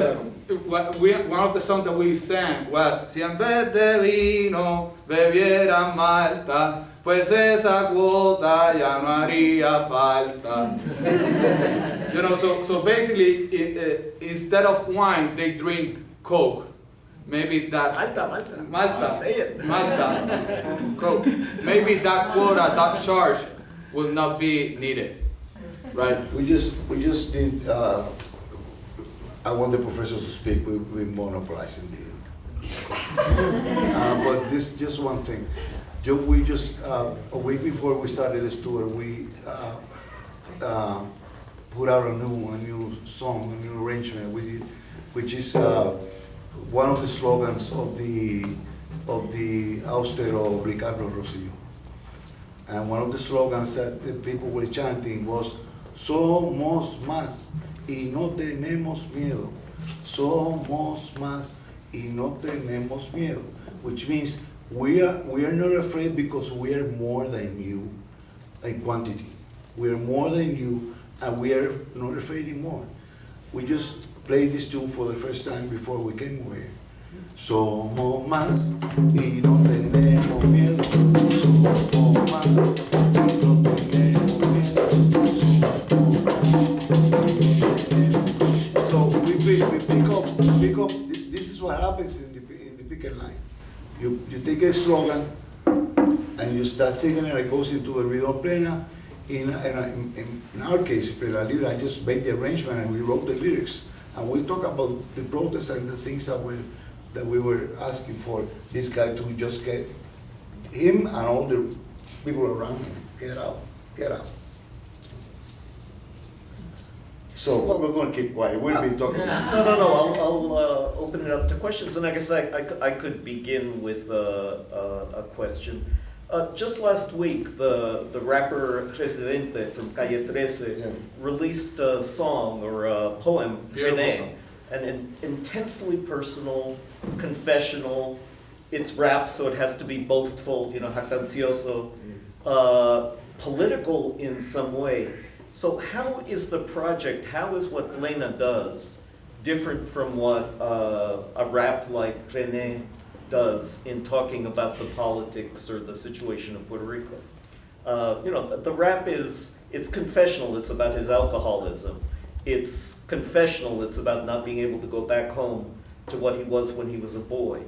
the songs that we sang was Si en vez de vino bebiera Malta, pues esa cuota ya no haría falta. You know, so basically, instead of wine, they drink Coke. Maybe that Malta. Say it. Malta. Coke. Maybe that quota, that charge, will not be needed. Right. We just did. I want the professors to speak. We monopolizing the. But this just one thing. We just a week before we started this tour, we put out a new song, a new arrangement. We did, which is one of the slogans of the austero Ricardo Rosselló. And one of the slogans that the people were chanting was "Somos más y no tenemos miedo." Somos más y no tenemos miedo, which means we are not afraid because we are more than you in quantity. We are more than you, and we are not afraid anymore. We just played this tune for the first time before we came over here. Somos más y no tenemos miedo. Somos más y no tenemos miedo. So we pick up. This is what happens in the picket line. You take a slogan and you start singing it. It goes into a rhythm plena. In our case, Plena Libre, I just made the arrangement and we wrote the lyrics. And we talk about the protests and the things that we were asking for this guy to just get him and all the people around him. Get out. So we're going to keep quiet. We'll be talking. No. I'll open it up to questions, and I guess I could begin with a question. Just last week, the rapper Presidente from Calle 13 released a song or a poem, René, an intensely personal, confessional, it's rap, so it has to be boastful, jactancioso, political in some way. So how is the project, how is what Plena does different from what a rap like René does in talking about the politics or the situation of Puerto Rico? The rap it's confessional, it's about his alcoholism. It's confessional, it's about not being able to go back home to what he was when he was a boy.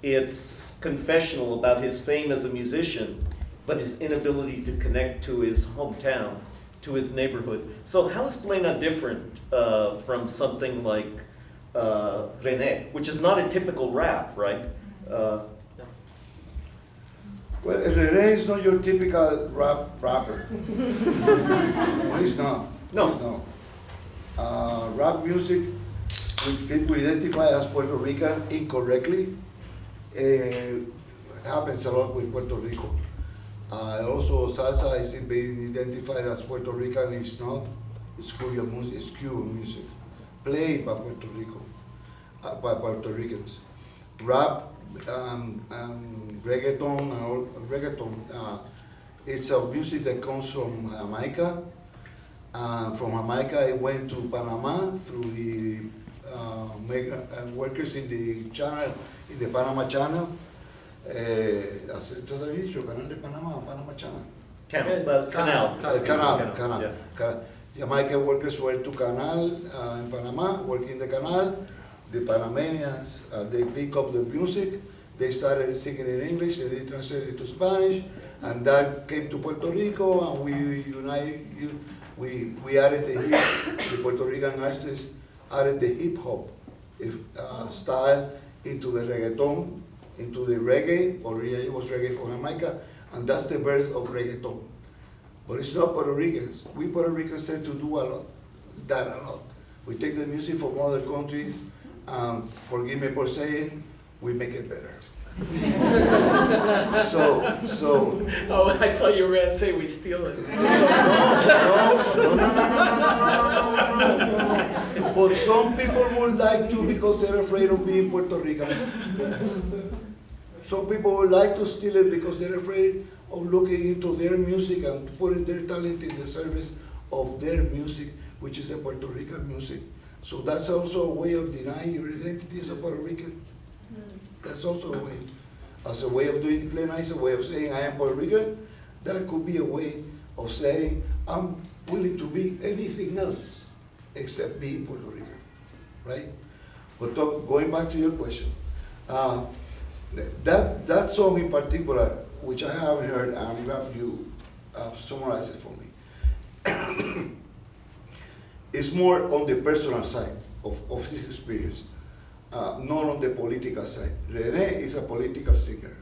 It's confessional about his fame as a musician, but his inability to connect to his hometown, to his neighborhood. So how is Plena different from something like René, which is not a typical rap, right? Well, René is not your typical rapper. No, he's not. No. He's not. Rap music, which people identify as Puerto Rican incorrectly, happens a lot with Puerto Rico. Also, salsa is being identified as Puerto Rican. It's not. It's Cuban music. It's Cuban music, played by Puerto Rico, by Puerto Ricans. Rap, reggaeton. It's a music that comes from Jamaica. From Jamaica, it went to Panama through the workers in the channel, in the Panama Channel. Canal de Panama, Panama Channel. Canal. Yeah. Jamaican workers went to Canal in Panama, working the canal. The Panamanians, they pick up the music. They started singing in English, and they translated it to Spanish, and that came to Puerto Rico, and we added the Puerto Rican artists added the hip hop style into the reggaeton, into the reggae. Originally it was reggae from Jamaica, and that's the birth of reggaeton. But it's not Puerto Ricans. We Puerto Ricans tend to do a lot. We take the music from other countries, forgive me for saying, we make it better. So. Oh, I thought you were going to say we steal it. No. But some people would like to because they're afraid of being Puerto Ricans. Some people would like to steal it because they're afraid of looking into their music and putting their talent in the service of their music, which is a Puerto Rican music. So that's also a way of denying your identity as a Puerto Rican. That's also a way. As a way of doing Plena, is a way of saying I am Puerto Rican. That could be a way of saying I'm willing to be anything else except being Puerto Rican, right? But going back to your question, that song in particular, which I haven't heard, I'm glad you summarize it for me. It's more on the personal side of his experience. Not on the political side. René is a political singer.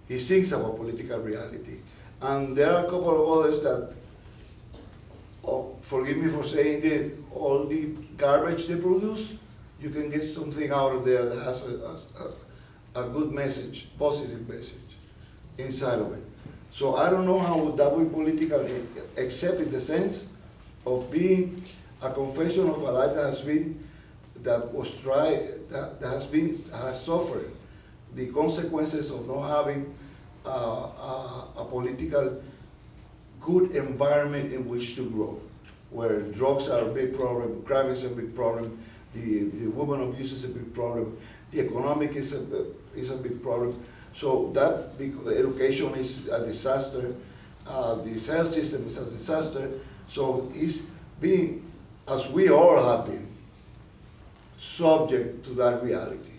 He sings about political reality. And there are a couple of others that, forgive me for saying that, all the garbage they produce, you can get something out of there that has a good message, positive message inside of it. So I don't know how that will politically, except in the sense of being a confession of a life that has been has suffered the consequences of not having a political good environment in which to grow, where drugs are a big problem, crime is a big problem, the woman abuse is a big problem, the economic is a big problem. So that education is a disaster, the health system is a disaster. So it's being, as we all have been, subject to that reality.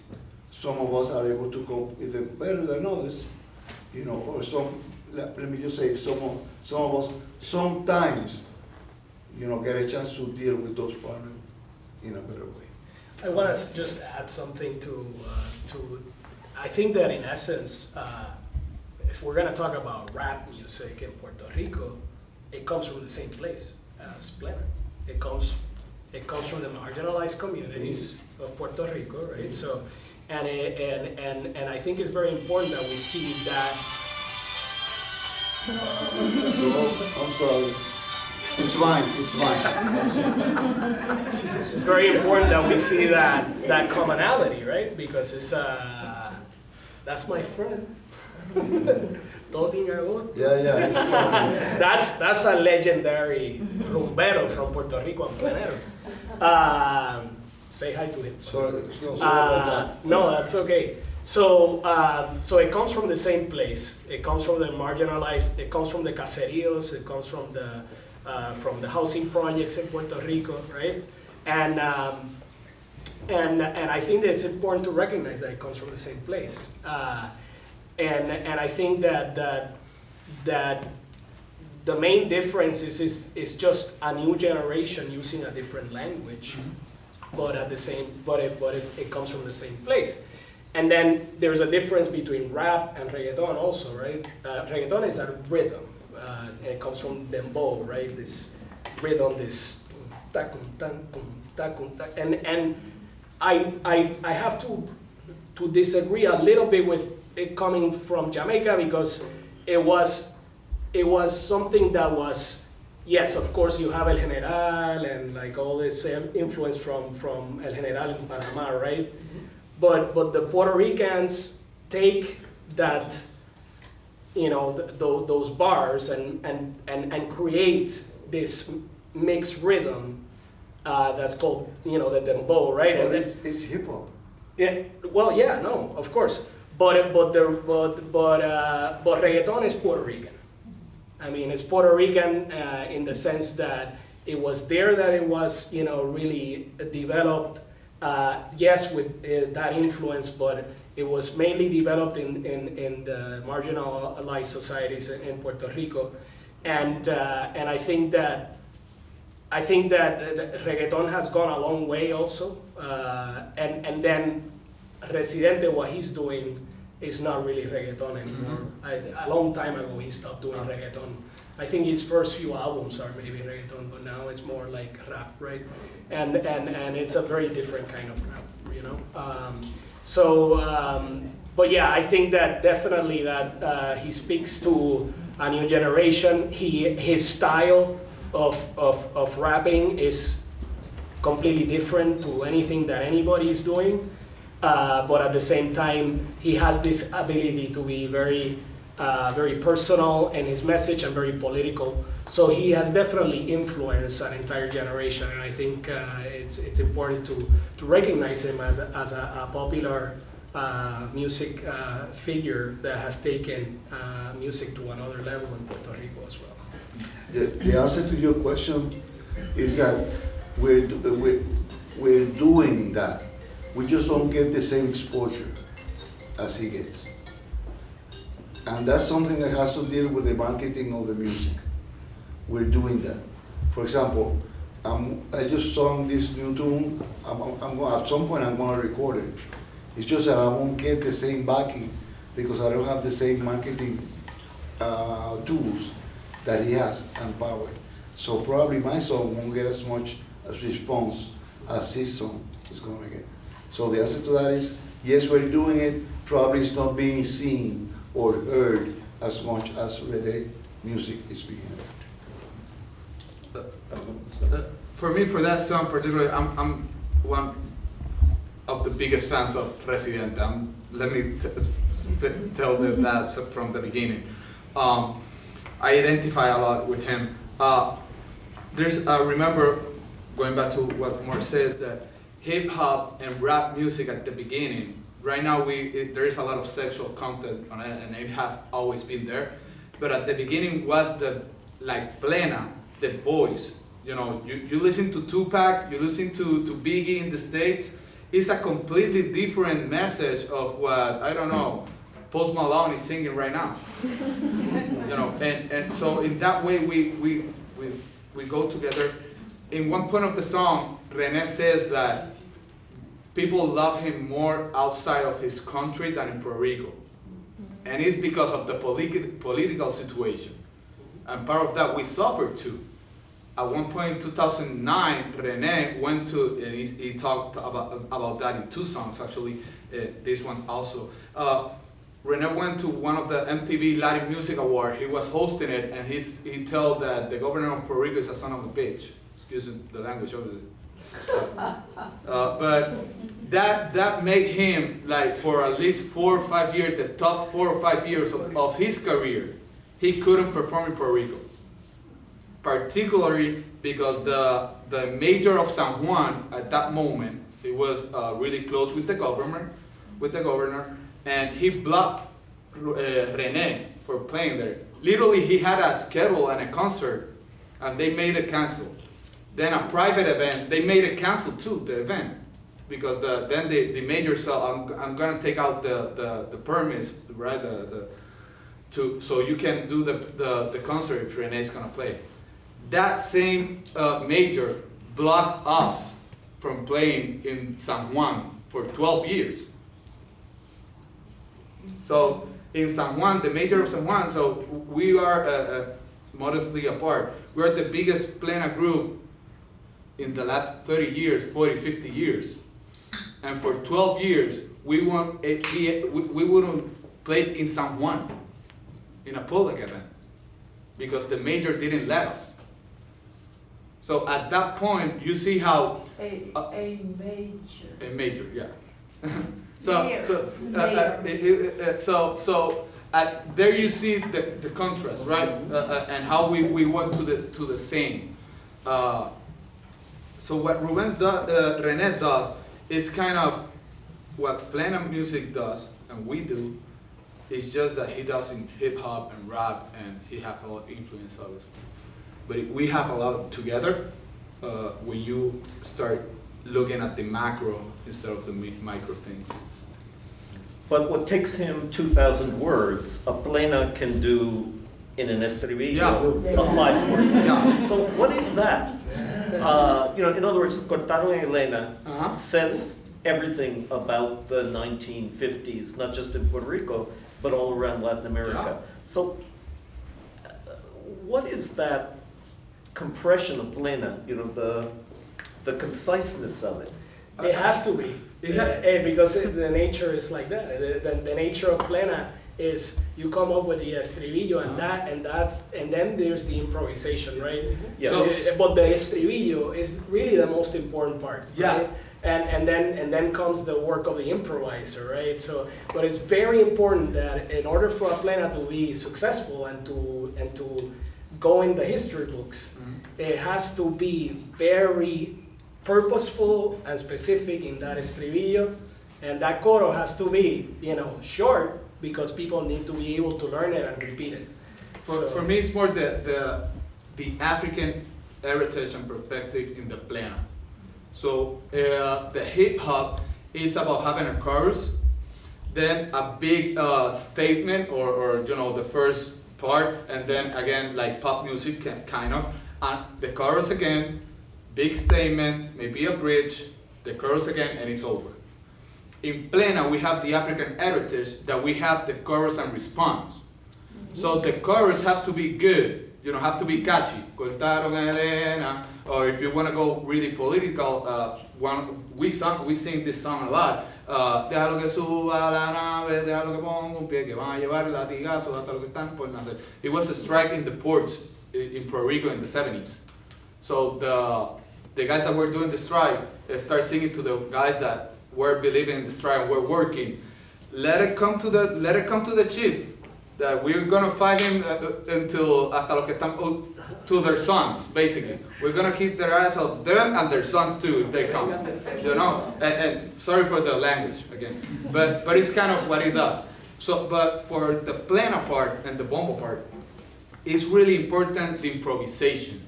Some of us are able to cope with it better than others, or let me just say, some of us sometimes, get a chance to deal with those problems in a better way. I want to just add something to I think that in essence, if we're going to talk about rap music in Puerto Rico, it comes from the same place as Plena. It comes from the marginalized communities of Puerto Rico, right? So, and I think it's very important that we see that. I'm sorry. It's mine. It's very important that we see that commonality, right? Because it's That's my friend. Toding Agot. Yeah. That's a legendary rumbero from Puerto Rico and Plenero. Say hi to him. Sorry about that. No, that's okay. So it comes from the same place. It comes from the marginalized. It comes from the caseríos. It comes from the housing projects in Puerto Rico, right? And I think that it's important to recognize that it comes from the same place. And I think that the main difference is just a new generation using a different language, but it comes from the same place. And then there's a difference between rap and reggaeton also, right? Reggaeton is a rhythm. And it comes from dembow, right? This rhythm, this takum, takum, takum, takum. And I have to disagree a little bit with it coming from Jamaica, because it was something that was, yes, of course you have El General and like all this influence from El General in Panama, right? But the Puerto Ricans take that, those bars and create this mixed rhythm that's called, the dembow, right? But it's hip hop. Yeah, well, yeah, no, of course, but reggaeton is Puerto Rican. I mean, it's Puerto Rican in the sense that it was there that it was, really developed. Yes, with that influence, but it was mainly developed in the marginalized societies in Puerto Rico, and I think that reggaeton has gone a long way also, and then Residente, what he's doing is not really reggaeton anymore. A long time ago he stopped doing reggaeton. I think his first few albums are maybe reggaeton, but now it's more like rap, right? And it's a very different kind of rap, but yeah, I think that definitely that he speaks to a new generation. His style of rapping is completely different to anything that anybody is doing, but at the same time, he has this ability to be very personal in his message and very political. So he has definitely influenced an entire generation, and I think it's important to recognize him as a popular music figure that has taken music to another level in Puerto Rico as well. The answer to your question is that we're doing that. We just don't get the same exposure as he gets. And that's something that has to deal with the marketing of the music. We're doing that. For example, I just sung this new tune. At some point I'm going to record it. It's just that I won't get the same backing because I don't have the same marketing tools that he has and power. So probably my song won't get as much as response as his song is going to get. So the answer to that is, yes, we're doing it. Probably it's not being seen or heard as much as reggae music is being heard. For me, for that song particularly, I'm one of the biggest fans of Residente. Let me tell them that from the beginning. I identify a lot with him. Remember, going back to what Mark says, that hip hop and rap music at the beginning, right now there is a lot of sexual content on it, and it have always been there. But at the beginning was Plena, the boys. You listen to Tupac, you listen to Biggie in the States. It's a completely different message of what, I don't know, Post Malone is singing right now. And so in that way we go together. In one point of the song, René says that people love him more outside of his country than in Puerto Rico. And it's because of the political situation. And part of that we suffered too. At one point in 2009, René went to, and he talked about that in two songs actually, this one also. René went to one of the MTV Latin Music Awards. He was hosting it, and he told that the governor of Puerto Rico is a son of a bitch. Excuse the language of it. But that made him, like, for at least 4 or 5 years, the top 4 or 5 years of his career, he couldn't perform in Puerto Rico. Particularly because the mayor of San Juan at that moment, it was really close with the governor, and he blocked Rene for playing there. Literally, he had a schedule and a concert, and they made it cancel. Then a private event, they made it cancel too, the event, because then the mayor said, I'm gonna take out the permits, right? So you can do the concert if Rene's gonna play. That same mayor blocked us from playing in San Juan for 12 years. So in San Juan, the mayor of San Juan, so we are modestly apart. We're the biggest plena group in the last 30 years, 40, 50 years. And for 12 years, we wouldn't play in San Juan in a public event because the mayor didn't let us. So at that point, you see how A major. a major, yeah. There you see the contrast, right? And how we went to the same. So what René does is kind of what plena music does, and we do. It's just that he does in hip hop and rap, and he has a lot of influence, obviously. But we have a lot together when you start looking at the macro instead of the micro thing. But what takes him 2,000 words, a plena can do in an estribillo of 5 words. Yeah. So what is that? In other words, Cortaron y Elena says everything about the 1950s, not just in Puerto Rico, but all around Latin America. Yeah. So what is that compression of plena, the conciseness of it? It has to be, because the nature is like that. The nature of plena is you come up with the estribillo and then there's the improvisation, right? Yeah. But the estribillo is really the most important part. Yeah. Right? And then comes the work of the improviser, right? So, but it's very important that in order for a plena to be successful and to go in the history books, it has to be very purposeful and specific in that estribillo, and that coro has to be, short because people need to be able to learn it and repeat it. For me, it's more the African heritage and perspective in the plena. So the hip hop is about having a chorus, then a big statement or the first part, and then again like pop music kind of, and the chorus again, big statement, maybe a bridge, the chorus again, and it's over. In plena, we have the African heritage that we have the chorus and response. So the chorus have to be good, have to be catchy. Cortaron Elena, or if you want to go really political, we sing this song a lot. Déjalo que suba la nave, déjalo que ponga un pie, que van a llevar el latigazo hasta lo que están por nacer. It was a strike in the ports in Puerto Rico in the 70s. So the guys that were doing the strike start singing to the guys that were believing in the strike and were working. Let it come to the chief that we're gonna fight him until hasta lo que están to their sons, basically. We're gonna keep their ass out, them and their sons too if they come. And sorry for the language again, but it's kind of what it does. So, but for the plena part and the bombo part, it's really important the improvisation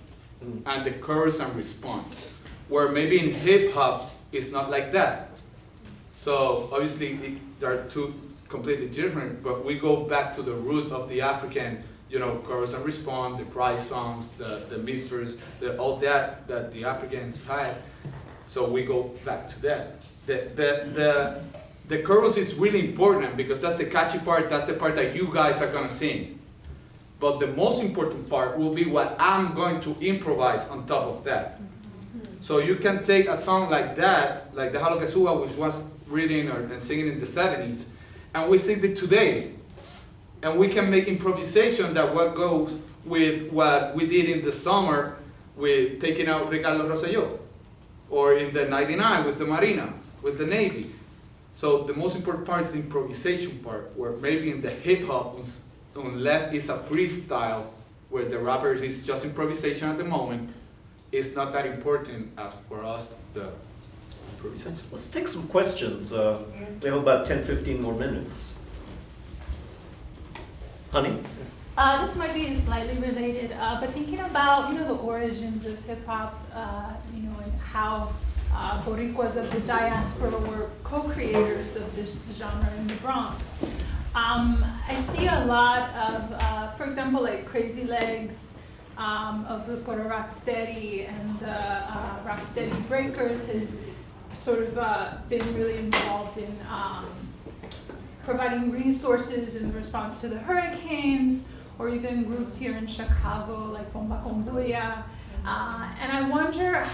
and the chorus and response, where maybe in hip hop it's not like that. So obviously there are two completely different, but we go back to the root of the African, chorus and response, the cry songs, the misters, all that the Africans had. So we go back to that. The chorus is really important because that's the catchy part, that's the part that you guys are gonna sing. But the most important part will be what I'm going to improvise on top of that. So you can take a song like that, like the Déjalo que suba, which was written and singing in the 70s, and we sing it today. And we can make improvisation that what goes with what we did in the summer with taking out Ricardo Rosselló, or in the 99 with the Marina, with the Navy. So the most important part is the improvisation part, where maybe in the hip hop, unless it's a freestyle, where the rapper is just improvisation at the moment, it's not that important as for us, the improvisation. Let's take some questions. We have about 10, 15 more minutes. Honey? This might be slightly related, but thinking about, the origins of hip hop, and how Boricuas of the diaspora were co-creators of this genre in the Bronx. I see a lot of, for example, like Crazy Legs of the Puerto Rocksteady and the Rocksteady Breakers has sort of been really involved in providing resources in response to the hurricanes, or even groups here in Chicago like Bomba con Bulla. And I wonder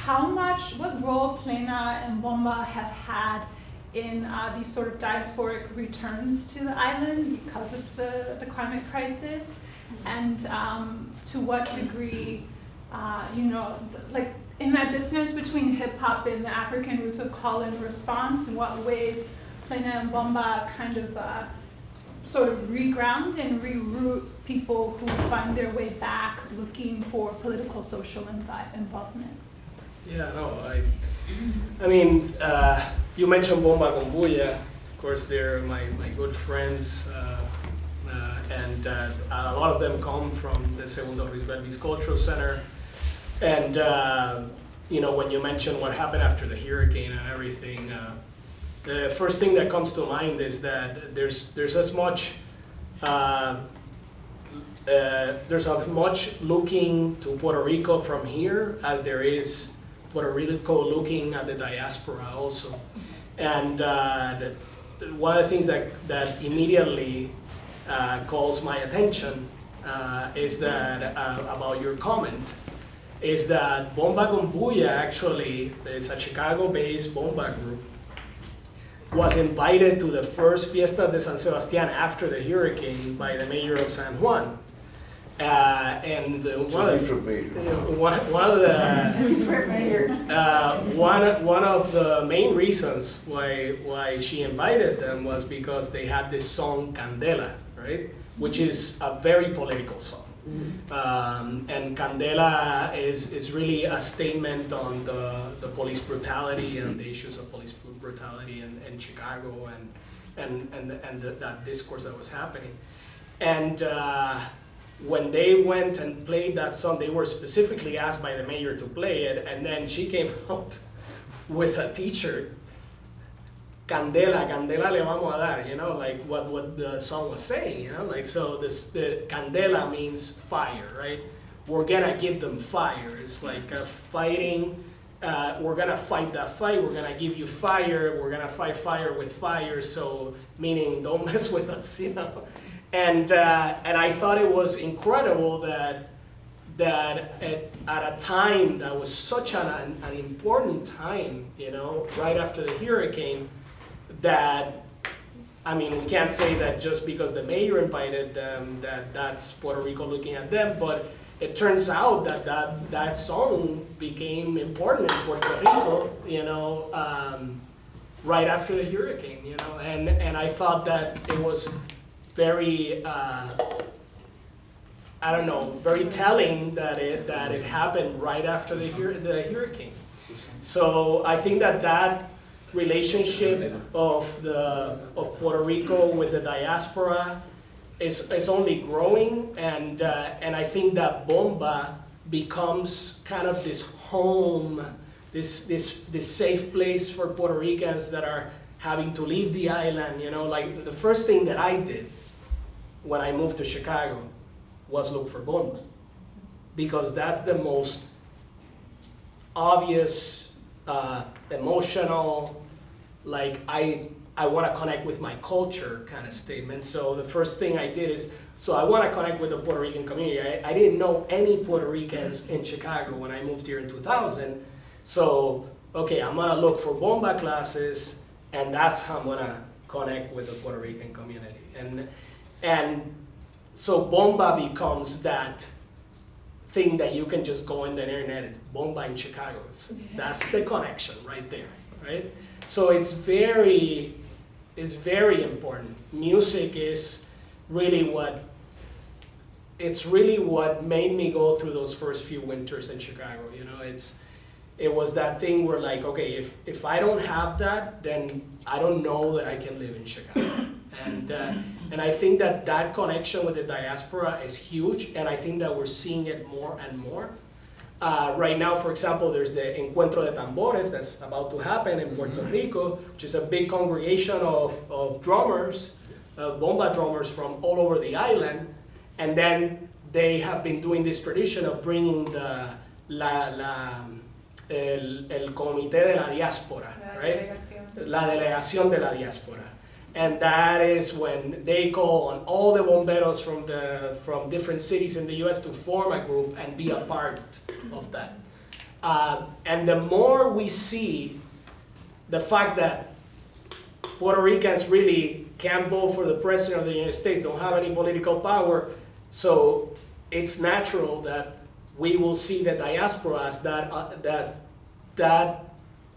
what role Plena and Bomba have had in these sort of diasporic returns to the island because of the climate crisis, and to what degree, like in that dissonance between hip hop and the African roots of call and response, in what ways Plena and Bomba kind of sort of reground and reroute people who find their way back looking for political, social involvement. Yeah, no, I mean, you mentioned Bomba con Bulla. Of course, they're my good friends, and a lot of them come from the Segundo Ruiz Belvis Cultural Center. And, when you mentioned what happened after the hurricane and everything, the first thing that comes to mind is that there's as much looking to Puerto Rico from here as there is Puerto Rico looking at the diaspora also. And one of the things that immediately calls my attention is that about your comment, is that Bomba con Bulla actually is a Chicago-based bomba group, was invited to the first Fiesta de San Sebastián after the hurricane by the mayor of San Juan. And one of the main reasons why she invited them was because they had this song Candela, right? Which is a very political song. And Candela is really a statement on the police brutality and the issues of police brutality in Chicago and that discourse that was happening. And when they went and played that song, they were specifically asked by the mayor to play it, and then she came out with a t-shirt, Candela, Candela le vamos a dar, like what the song was saying, like, so the Candela means fire, right? We're gonna give them fire. It's like fighting, we're gonna fight that fight, we're gonna give you fire, we're gonna fight fire with fire, so meaning don't mess with us, And I thought it was incredible that at a time that was such an important time, right after the hurricane, that, I mean, we can't say that just because the mayor invited them, that's Puerto Rico looking at them, but it turns out that song became important in Puerto Rico, right after the hurricane, and I thought that it was very, very telling that it happened right after the hurricane. So I think that relationship of Puerto Rico with the diaspora is only growing, and I think that Bomba becomes kind of this home, this safe place for Puerto Ricans that are having to leave the island. Like the first thing that I did when I moved to Chicago was look for Bomba, because that's the most obvious, emotional, like I want to connect with my culture kind of statement. So the first thing I did is, so I want to connect with the Puerto Rican community. I didn't know any Puerto Ricans in Chicago when I moved here in 2000. So, okay, I'm gonna look for Bomba classes, and that's how I'm gonna connect with the Puerto Rican community. And so Bomba becomes that thing that you can just go on the internet and Bomba in Chicago. That's the connection right there, right? So it's very important. Music is really what made me go through those first few winters in Chicago. You know, it was that thing where like, okay, if I don't have that, then I don't know that I can live in Chicago. And I think that connection with the diaspora is huge, and I think that we're seeing it more and more. Right now, for example, there's the Encuentro de Tambores that's about to happen in Puerto Rico, which is a big congregation of drummers, bomba drummers from all over the island. And then they have been doing this tradition of bringing el Comité de la Diáspora, right? La Delegación de la Diáspora. And that is when they call on all the bomberos from different cities in the US to form a group and be a part of that. And the more we see the fact that Puerto Ricans really can't vote for the president of the United States, don't have any political power, so it's natural that we will see the diaspora as that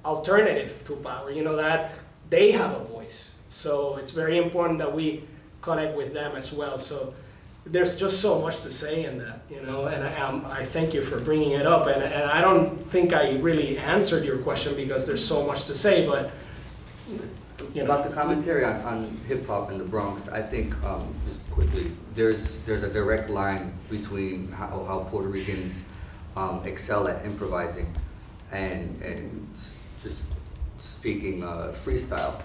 alternative to power, you know, that they have a voice. So it's very important that we connect with them as well. So there's just so much to say in that, you know, and I thank you for bringing it up. And I don't think I really answered your question because there's so much to say, but you know. About the commentary on hip hop in the Bronx, I think just quickly, there's a direct line between how Puerto Ricans excel at improvising and just speaking freestyle,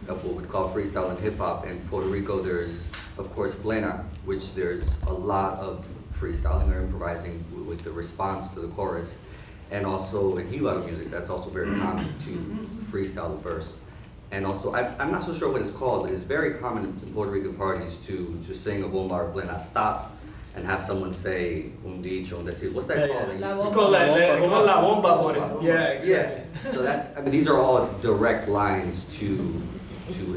of what we'd call freestyle in hip hop. In Puerto Rico, there's of course Plena, which there's a lot of freestyling or improvising with the response to the chorus, and also in Jibaro music, that's also very common to freestyle the verse. And also, I'm not so sure what it's called, but it's very common in Puerto Rican parties to just sing a bomba or plena, stop, and have someone say un dicho, un decir. What's that called? It's called la bomba. Yeah, exactly. Yeah. So that's, I mean, these are all direct lines to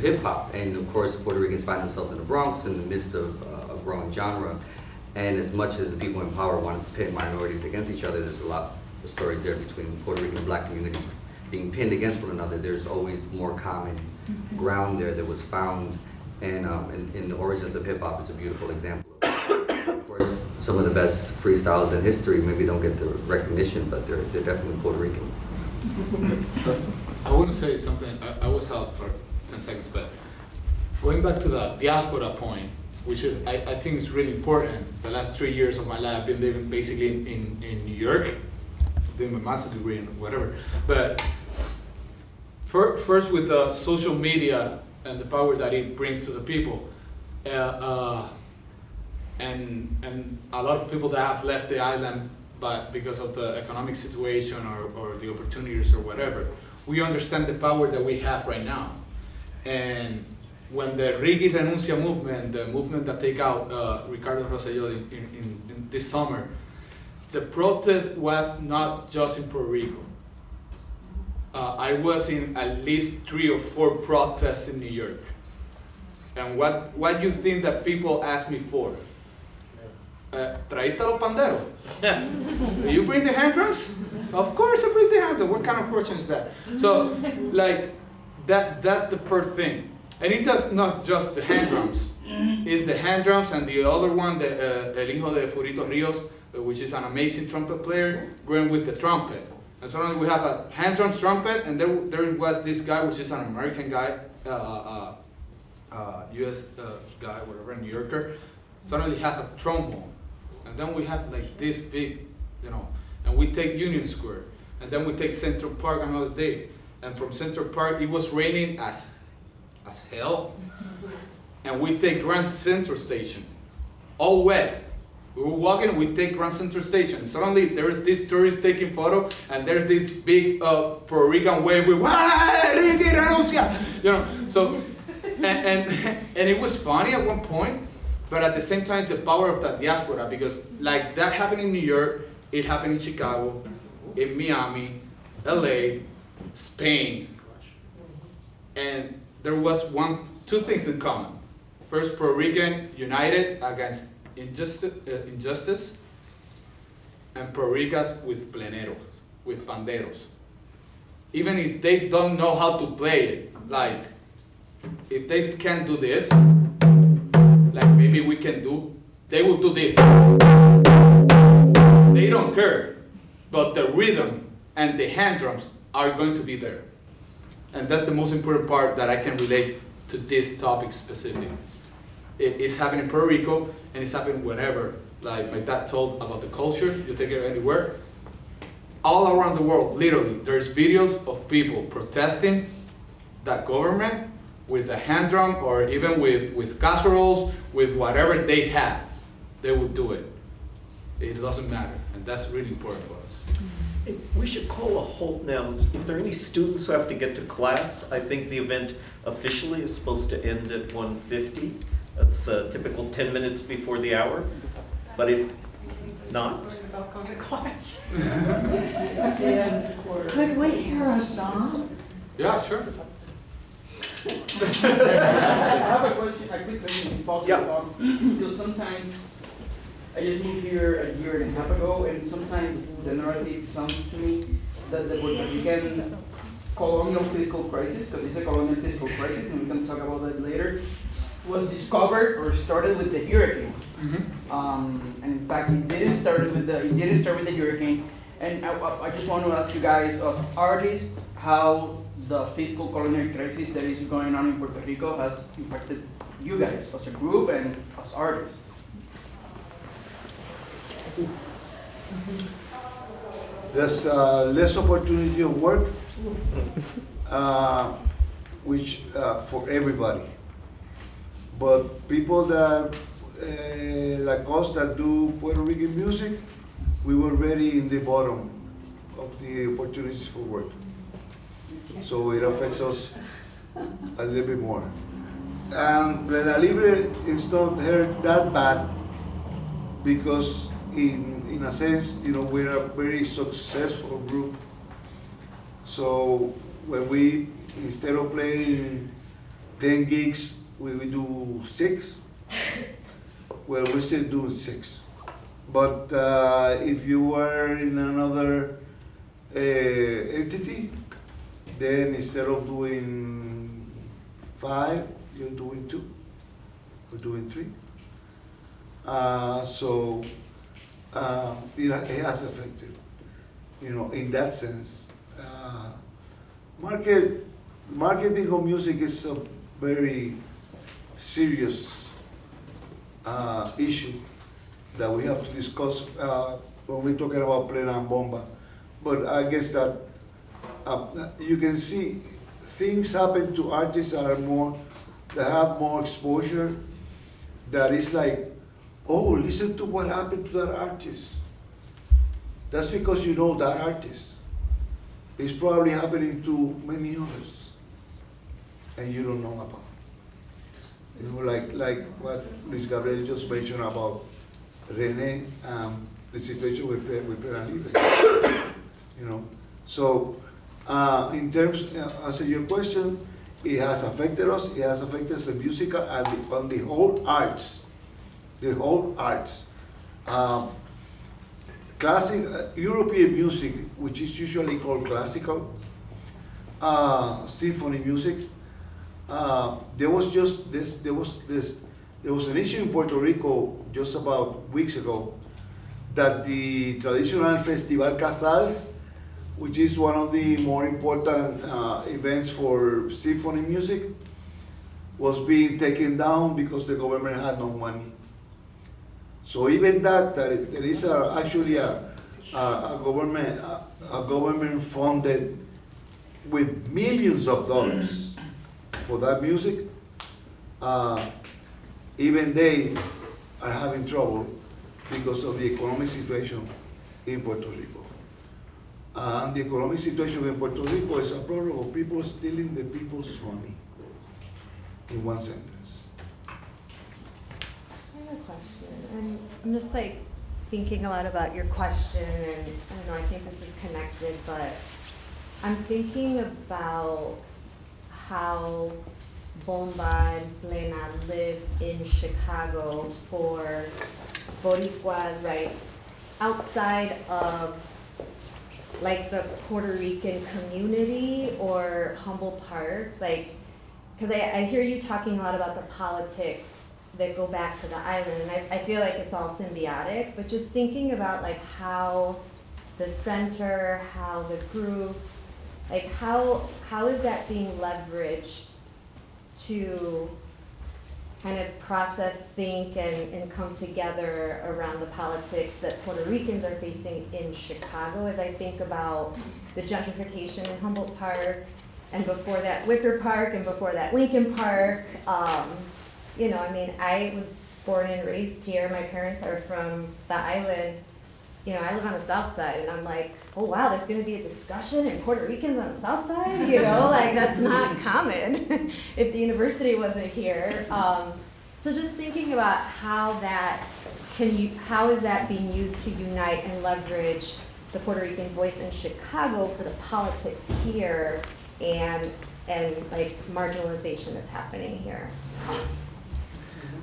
hip hop, and of course, Puerto Ricans find themselves in the Bronx in the midst of a growing genre. And as much as the people in power wanted to pit minorities against each other, there's a lot of stories there between Puerto Rican and Black communities being pinned against one another. There's always more common ground there that was found, and in the origins of hip hop, it's a beautiful example of it. Of course, some of the best freestyles in history maybe don't get the recognition, but they're definitely Puerto Rican. I want to say something. I was out for 10 seconds, but going back to the diaspora point, which is, I think is really important. The last 3 years of my life, I've been living basically in New York, doing my master's degree and whatever. But first with the social media and the power that it brings to the people, and a lot of people that have left the island but because of the economic situation or the opportunities or whatever, we understand the power that we have right now. And when the Rigi Renuncia movement, the movement that take out Ricardo Rosselló in this summer, the protest was not just in Puerto Rico. I was in at least 3 or 4 protests in New York. And what do you think that people ask me for? ¿Traíste los panderos? Do you bring the hand drums? Of course I bring the hand drums. What kind of question is that? So, like, that's the first thing. And it does not just the hand drums. It's the hand drums and the other one, the El Hijo de Furito Rios, which is an amazing trumpet player, going with the trumpet. And suddenly we have a hand drums trumpet, and there was this guy, which is an American guy, US guy, whatever, New Yorker, suddenly have a trombone. And then we have like this big, and we take Union Square, and then we take Central Park another day. And from Central Park, it was raining as hell. And we take Grand Central Station, all wet. We were walking, we take Grand Central Station. Suddenly, there's this tourist taking photo, and there's this big Puerto Rican wave with, Rigi Renuncia! So, and it was funny at one point, but at the same time, it's the power of that diaspora, because like that happened in New York, it happened in Chicago, in Miami, LA, Spain, and there was two things in common. First, Puerto Rican united against injustice, and Puerto Ricans with pleneros, with panderos. even if they don't know how to play it, like if they can't do this, like maybe we can do, they will do this. They don't care, but the rhythm and the hand drums are going to be there. And that's the most important part that I can relate to this topic specifically. It's happening in Puerto Rico, and it's happening whenever. Like my dad told about the culture, you take it anywhere. All around the world, literally, there's videos of people protesting that government with a hand drum or even with casseroles, with whatever they have, they will do it. It doesn't matter, and that's really important for us. Hey, we should call a halt now. If there are any students who have to get to class, I think the event officially is supposed to end at 1:50. That's a typical 10 minutes before the hour. But if not, About going to class. Could we hear a song? Yeah, sure. I have a question, a quick question, if possible. Yeah. Because sometimes, I just moved here a year and a half ago, and sometimes the narrative sounds to me that the Puerto Rican colonial fiscal crisis, because it's a colonial fiscal crisis, and we can talk about that later, was discovered or started with the hurricane. And in fact, it didn't start with the hurricane. And I just want to ask you guys, of artists, how the fiscal colonial crisis that is going on in Puerto Rico has impacted you guys as a group and as artists. There's less opportunity of work, which for everybody. But people that like us that do Puerto Rican music, we were already in the bottom of the opportunities for work. So it affects us a little bit more. And Plena Libre is not hurt that bad because in a sense, you know, we're a very successful group. So when we, instead of playing 10 gigs, we do 6. Well, we're still doing 6. But if you were in another entity, then instead of doing 5, you're doing 2, or doing 3. So it has affected, you know, in that sense. Marketing of music is a very serious issue that we have to discuss when we're talking about Plena and Bomba. But I guess that you can see things happen to artists that have more exposure. That is like, oh, listen to what happened to that artist. That's because you know that artist. It's probably happening to many others, and you don't know about. You know, like what Luis Gabriel just mentioned about Rene, the situation with Plena Libre. You know, so in terms, answer your question, it has affected us. It has affected the musical and the whole arts. The whole arts. Classic European music, which is usually called classical, symphony music. There was an issue in Puerto Rico just about weeks ago that the traditional Festival Casals, which is one of the more important events for symphony music, was being taken down because the government had no money. So even that there is actually a government funded with millions of dollars for that music, even they are having trouble because of the economic situation in Puerto Rico. And the economic situation in Puerto Rico is a problem of people stealing the people's money, in one sentence. I have a question, and I'm just like thinking a lot about your question, and I don't know, I think this is connected, but I'm thinking about how Bomba and Plena live in Chicago for Boricuas, right, outside of like the Puerto Rican community or Humboldt Park, like, because I hear you talking a lot about the politics that go back to the island, and I feel like it's all symbiotic, but just thinking about like how the center, how the group, like how is that being leveraged to kind of process, think, and come together around the politics that Puerto Ricans are facing in Chicago, as I think about the gentrification in Humboldt Park, and before that Wicker Park, and before that Lincoln Park. You know, I mean, I was born and raised here. My parents are from the island. You know, I live on the south side, and I'm like, oh wow, there's gonna be a discussion in Puerto Ricans on the south side? You know, like that's not common if the university wasn't here. So just thinking about how is that being used to unite and leverage the Puerto Rican voice in Chicago for the politics here and like marginalization that's happening here?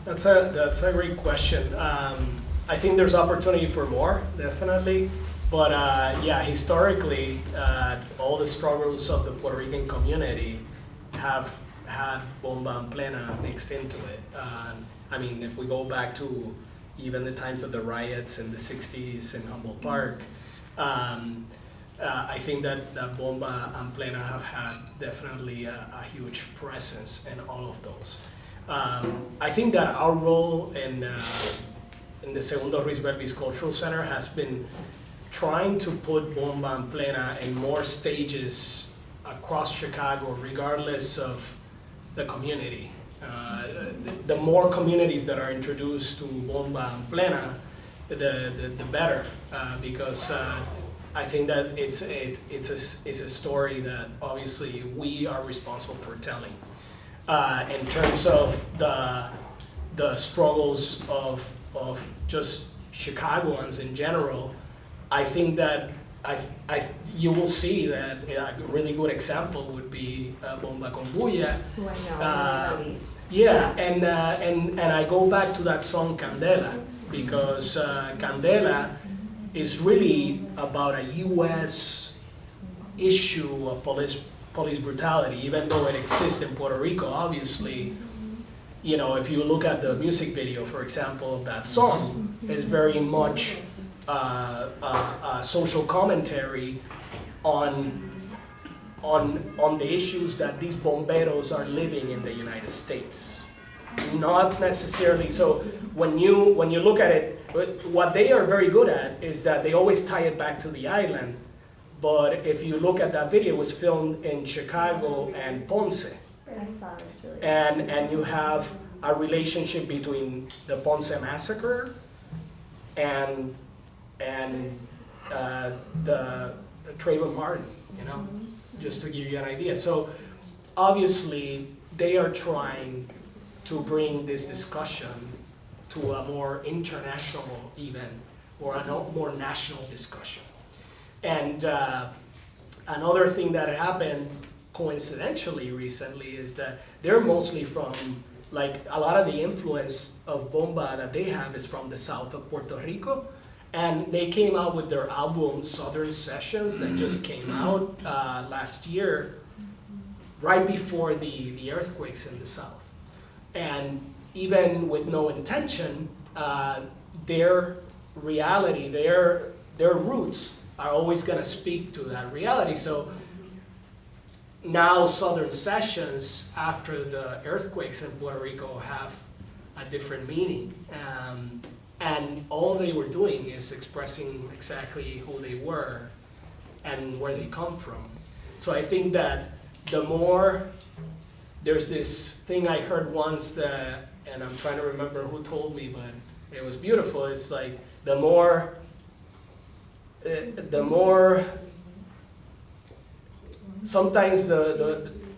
That's a great question. I think there's opportunity for more, definitely. But yeah, historically, all the struggles of the Puerto Rican community have had bomba and plena mixed into it. I mean, if we go back to even the times of the riots in the 60s in Humboldt Park, I think that bomba and plena have had definitely a huge presence in all of those. I think that our role in the Segundo Ruiz Belvis Cultural Center has been trying to put bomba and plena in more stages across Chicago, regardless of the community. The more communities that are introduced to bomba and plena, the better, because I think that it's a story that obviously we are responsible for telling. In terms of the struggles of just Chicagoans in general, I think that you will see that a really good example would be Bomba con Bulla. Who I know. Yeah, and I go back to that song Candela, because Candela is really about a U.S. issue of police brutality, even though it exists in Puerto Rico, obviously. You know, if you look at the music video, for example, of that song, it's very much a social commentary on the issues that these bomberos are living in the United States. Not necessarily, so when you look at it, what they are very good at is that they always tie it back to the island. But if you look at that video, it was filmed in Chicago and Ponce. And you have a relationship between the Ponce massacre and the Trayvon Martin, you know, just to give you an idea. So obviously they are trying to bring this discussion to a more international event or a more national discussion. And another thing that happened coincidentally recently is that they're mostly from, like, a lot of the influence of bomba that they have is from the south of Puerto Rico. And they came out with their album Southern Sessions that just came out last year, right before the earthquakes in the south. And even with no intention, their reality, their roots are always gonna speak to that reality. So now Southern Sessions, after the earthquakes in Puerto Rico, have a different meaning. And all they were doing is expressing exactly who they were and where they come from. So I think that the more, there's this thing I heard once that, and I'm trying to remember who told me, but it was beautiful. It's like the more sometimes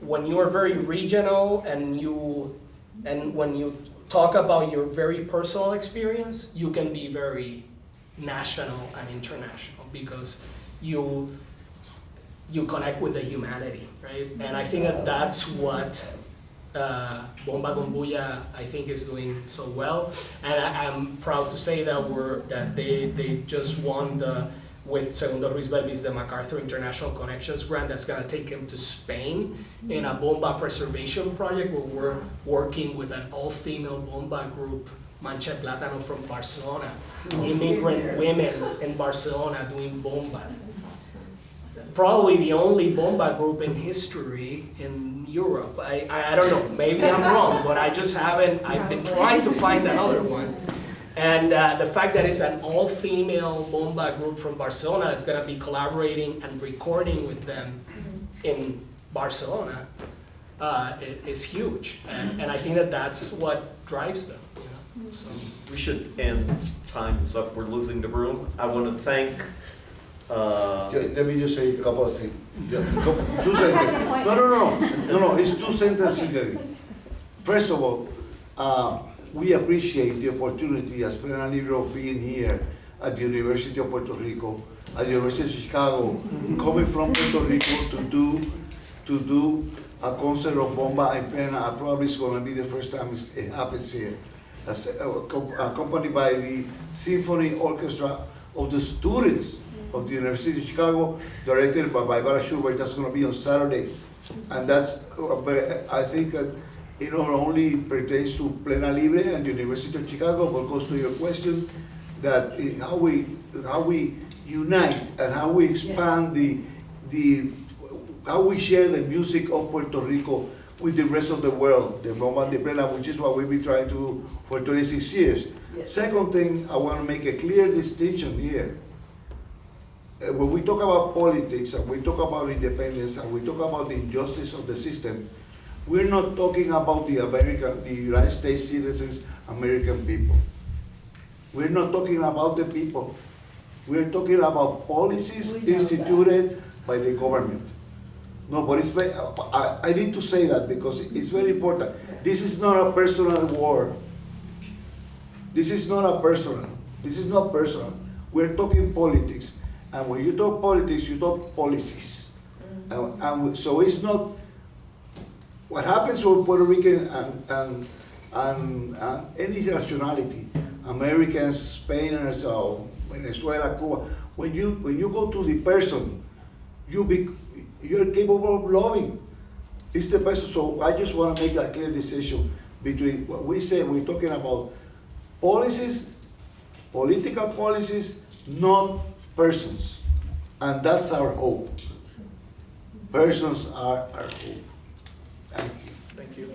when you're very regional and when you talk about your very personal experience, you can be very national and international because you connect with the humanity, right? And I think that that's what Bomba con Bulla, I think, is doing so well. And I'm proud to say that they just won with Segundo Ruiz Belvis, the MacArthur International Connections grant that's gonna take him to Spain in a bomba preservation project where we're working with an all-female bomba group, Mancha Plátano from Barcelona, immigrant women in Barcelona doing bomba. Probably the only bomba group in history in Europe. I don't know, maybe I'm wrong, but I just haven't, I've been trying to find another one. And the fact that it's an all-female bomba group from Barcelona is gonna be collaborating and recording with them in Barcelona is huge. And I think that that's what drives them, you know, so. We should end, time's up, we're losing the room. I want to thank, Let me just say a couple of things. Two sentences. No, it's two sentences. First of all, we appreciate the opportunity as Plena Libre of being here at the University of Puerto Rico, at the University of Chicago, coming from Puerto Rico to do a concert of bomba and plena. Probably it's going to be the first time it happens here. Accompanied by the Symphony Orchestra of the students of the University of Chicago, directed by Barbara Schubert. That's going to be on Saturday, and that's I think it not only pertains to Plena Libre and the University of Chicago, but goes to your question that how we unite and how we expand how we share the music of Puerto Rico with the rest of the world, the bomba de plena, which is what we've been trying to do for 26 years. Yes. Second thing, I want to make a clear distinction here. When we talk about politics and we talk about independence and we talk about the injustice of the system, we're not talking about the United States citizens, American people. We're not talking about the people. We're talking about policies instituted by the government. No, but I need to say that because it's very important. This is not a personal war. This is not personal. We're talking politics. And when you talk politics, you talk policies. And so it's not what happens with Puerto Rican and any nationality, Americans, Spainers, or Venezuela, Cuba. When you go to the person, you're capable of loving. It's the person. So I just want to make a clear decision between what we say. We're talking about policies, political policies, not persons, and that's our hope. Persons are our hope. Thank you. Thank you.